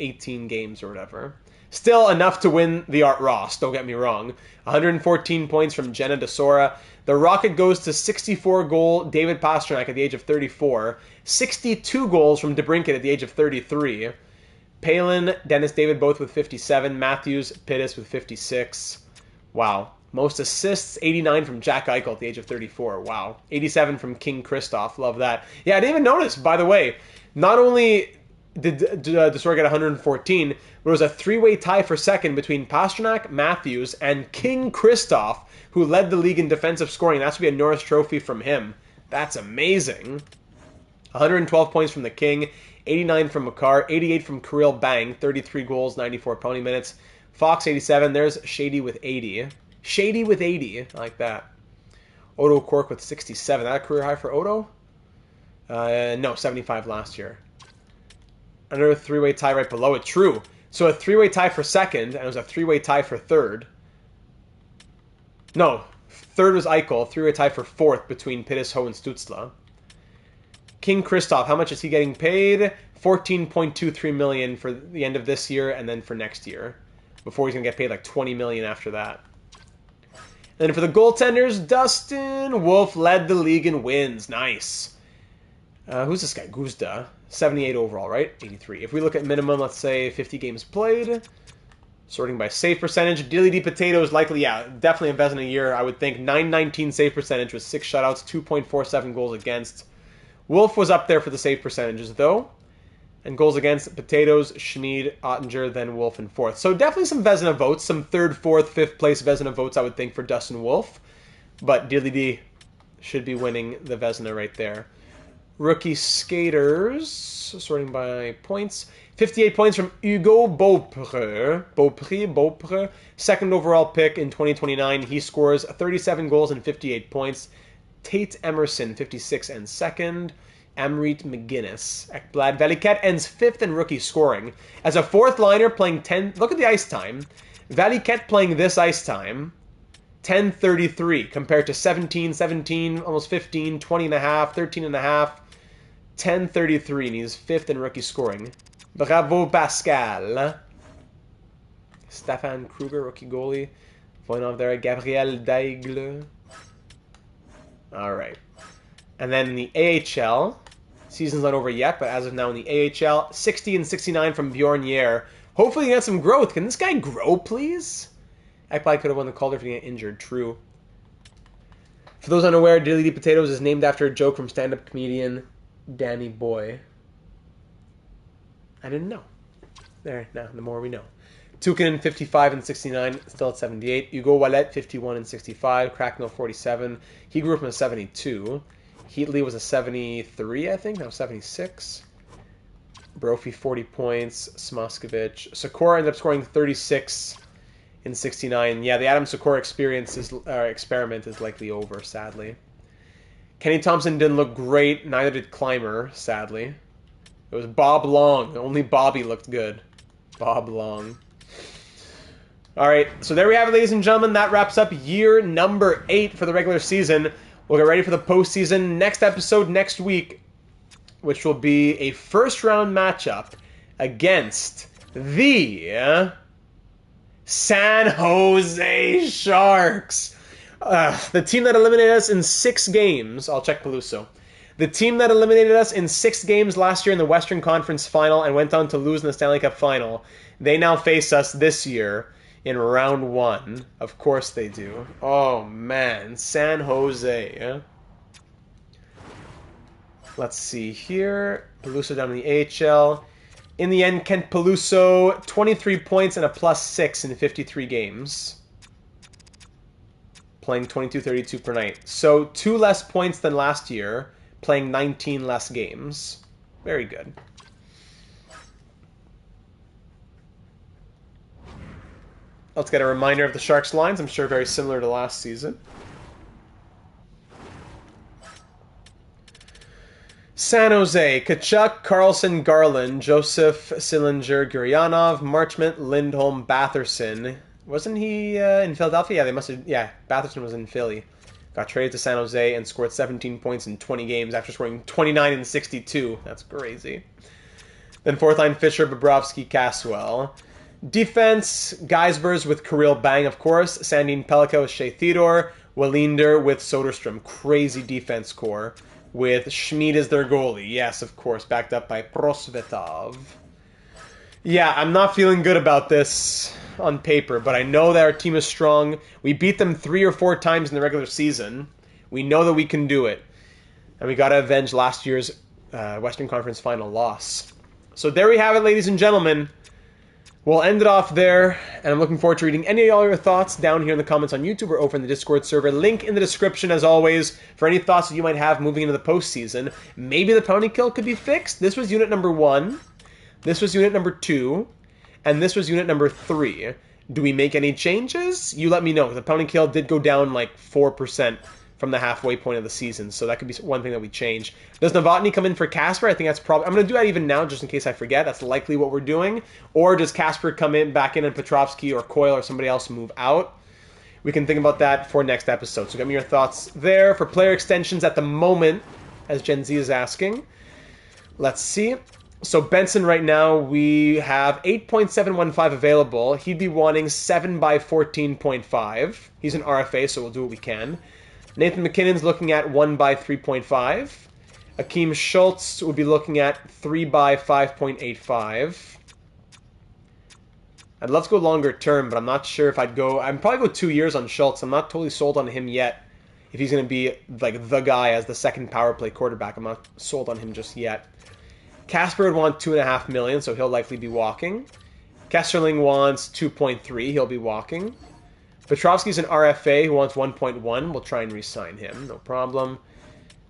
18 games or whatever. Still enough to win the Art Ross, don't get me wrong. 114 points from Jenna Desora. The Rocket goes to 64-goal David Pastrnak at the age of 34. 62 goals from DeBrincat at the age of 33. Palin, Dennis David both with 57. Matthews, Pittis with 56. Wow. Most assists, 89 from Jack Eichel at the age of 34. Wow. 87 from King Kristoff. Love that. Yeah, I didn't even notice, by the way. Not only did Desor get 114, but it was a 3-way tie for second between Pastrnak, Matthews, and King Kristoff, who led the league in defensive scoring. That should be a Norris Trophy from him. That's amazing. 112 points from the King. 89 from Makar, 88 from Kirill Bang, 33 goals, 94 penalty minutes. Fox, 87. There's Shady with 80. Shady with 80. I like that. Odo Cork with 67. That a career high for Odo? No, 75 last year. Another 3-way tie right below it. True. So a 3-way tie for second, and it was a 3-way tie for third. No, third was Eichel. 3-way tie for fourth between Pittis, Ho, and Stutzla. King Kristoff, how much is he getting paid? $14.23 million for the end of this year and then for next year. Before he's going to get paid like $20 million after that. And then for the goaltenders, Dustin Wolf led the league in wins. Nice. Who's this guy? Guzda. 78 overall, right? 83. If we look at minimum, let's say 50 games played. Sorting by save percentage. Dilly D Potatoes likely, yeah, definitely a Vezina year. I would think 919 save percentage with 6 shutouts, 2.47 goals against. Wolf was up there for the save percentages, though. And goals against, Potatoes, Schmid, Ottinger, then Wolf in fourth. So definitely some Vezina votes. Some third, fourth, fifth place Vezina votes, I would think, for Dustin Wolf. But Dilly D should be winning the Vezina right there. Rookie skaters, sorting by points. 58 points from Hugo Beaupre. Second overall pick in 2029. He scores 37 goals and 58 points. Tate Emerson, 56 and second. Amrit McGinnis. Ekblad Valiquette ends fifth in rookie scoring. As a fourth liner playing 10... Look at the ice time. Valiquette playing this ice time. 10:33 compared to 17, almost 15, 20 and a half, 13 and a half. 10:33 and he's fifth in rookie scoring. Bravo Pascal. Stefan Kruger, rookie goalie. Voinov there. Gabriel Daigle. All right. And then in the AHL, season's not over yet, but as of now in the AHL, 60 and 69 from Bjorn Yer. Hopefully he gets some growth. Can this guy grow, please? Ekblad could have won the Calder if he didn't get injured. True. For those unaware, Dilly D Potatoes is named after a joke from stand-up comedian Danny Boy. I didn't know. There, now, the more we know. Tukinen, 55 and 69, still at 78. Hugo Wallet, 51 and 65. Cracknell, 47. He grew from a 72. Heatley was a 73, I think. Now 76. Brophy, 40 points. Smoskovich. Sikora ended up scoring 36 in 69. Yeah, the Adam Sikora experiment is likely over, sadly. Kenny Thompson didn't look great. Neither did Clymer, sadly. It was Bob Long. Only Bobby looked good. Bob Long. All right, so there we have it, ladies and gentlemen. That wraps up year number 8 for the regular season. We'll get ready for the postseason next episode next week, which will be a first-round matchup against the San Jose Sharks. The team that eliminated us in 6 games. I'll check Peluso. The team that eliminated us in 6 games last year in the Western Conference Final and went on to lose in the Stanley Cup Final. They now face us this year in round 1. Of course they do. Oh, man. San Jose. Yeah? Let's see here. Peluso down in the AHL. In the end, Kent Peluso, 23 points and a +6 in 53 games. Playing 22-32 per night. So 2 less points than last year, playing 19 less games. Very good. Let's get a reminder of the Sharks lines. I'm sure very similar to last season. San Jose, Kachuk, Carlson, Garland, Joseph, Sillinger, Guryanov, Marchment, Lindholm, Batherson. Wasn't he in Philadelphia? Yeah, they must have. Yeah, Batherson was in Philly. Got traded to San Jose and scored 17 points in 20 games after scoring 29 in 62. That's crazy. Then fourth line, Fisher, Bobrovsky, Caswell. Defense, Geisbers with Kirill Bang, of course. Sandin Pelika with Shea Theodore. Wallinder with Soderstrom. Crazy defense core. With Schmid as their goalie. Yes, of course, backed up by Prosvetov. Yeah, I'm not feeling good about this on paper, but I know that our team is strong. We beat them 3 or 4 times in the regular season. We know that we can do it. And we got to avenge last year's Western Conference Final loss. So there we have it, ladies and gentlemen. We'll end it off there, and I'm looking forward to reading any of all your thoughts down here in the comments on YouTube or over in the Discord server. Link in the description, as always, for any thoughts that you might have moving into the postseason. Maybe the penalty kill could be fixed. This was unit number 1. This was unit number 2. And this was unit number 3. Do we make any changes? You let me know. The penalty kill did go down like 4% from the halfway point of the season, so that could be one thing that we change. Does Novotny come in for Casper? I think that's probably... I'm going to do that even now just in case I forget. That's likely what we're doing. Or does Casper come in, back in, and Petrovsky or Coyle or somebody else move out? We can think about that for next episode. So give me your thoughts there. For player extensions at the moment, as Gen Z is asking, let's see. So Benson right now, we have 8.715 available. He'd be wanting 7 by 14.5. He's an RFA, so we'll do what we can. Nathan McKinnon's looking at 1 by 3.5. Akeem Schultz would be looking at 3 by 5.85. I'd love to go longer term, but I'm not sure if I'd go... I'd probably go 2 years on Schultz. I'm not totally sold on him yet. If he's going to be like the guy as the second power play quarterback, I'm not sold on him just yet. Casper would want $2.5 million, so he'll likely be walking. Kesserling wants 2.3. He'll be walking. Petrovsky's an RFA who wants 1.1. We'll try and re-sign him. No problem.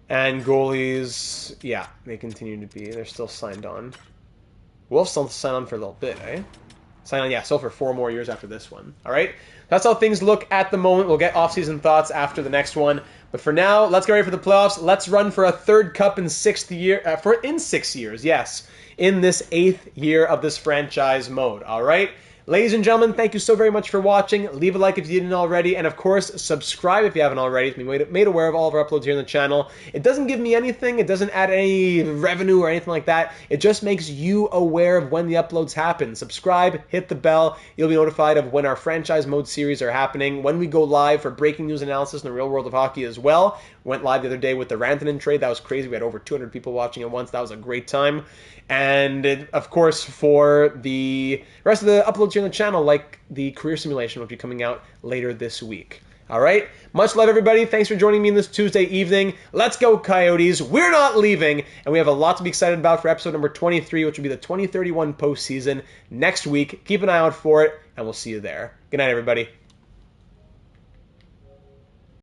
And goalies, yeah, they continue to be. They're still signed on. We'll still sign on for a little bit, eh? Sign on, yeah, still for 4 more years after this one. All right? That's how things look at the moment. We'll get off-season thoughts after the next one. But for now, let's get ready for the playoffs. Let's run for a 3rd cup in 6 years, yes. In this 8th year of this franchise mode. All right? Ladies and gentlemen, thank you so very much for watching. Leave a like if you didn't already. And of course, subscribe if you haven't already to be made aware of all of our uploads here on the channel. It doesn't give me anything. It doesn't add any revenue or anything like that. It just makes you aware of when the uploads happen. Subscribe, hit the bell. You'll be notified of when our franchise mode series are happening. When we go live for breaking news analysis in the real world of hockey as well. Went live the other day with the Rantanen trade. That was crazy. We had over 200 people watching at once. That was a great time. And of course, for the rest of the uploads here on the channel, like the career simulation, will be coming out later this week. All right? Much love, everybody. Thanks for joining me this Tuesday evening. Let's go, Coyotes. We're not leaving. And we have a lot to be excited about for episode number 23, which will be the 2031 postseason next week. Keep an eye out for it, and we'll see you there. Good night, everybody.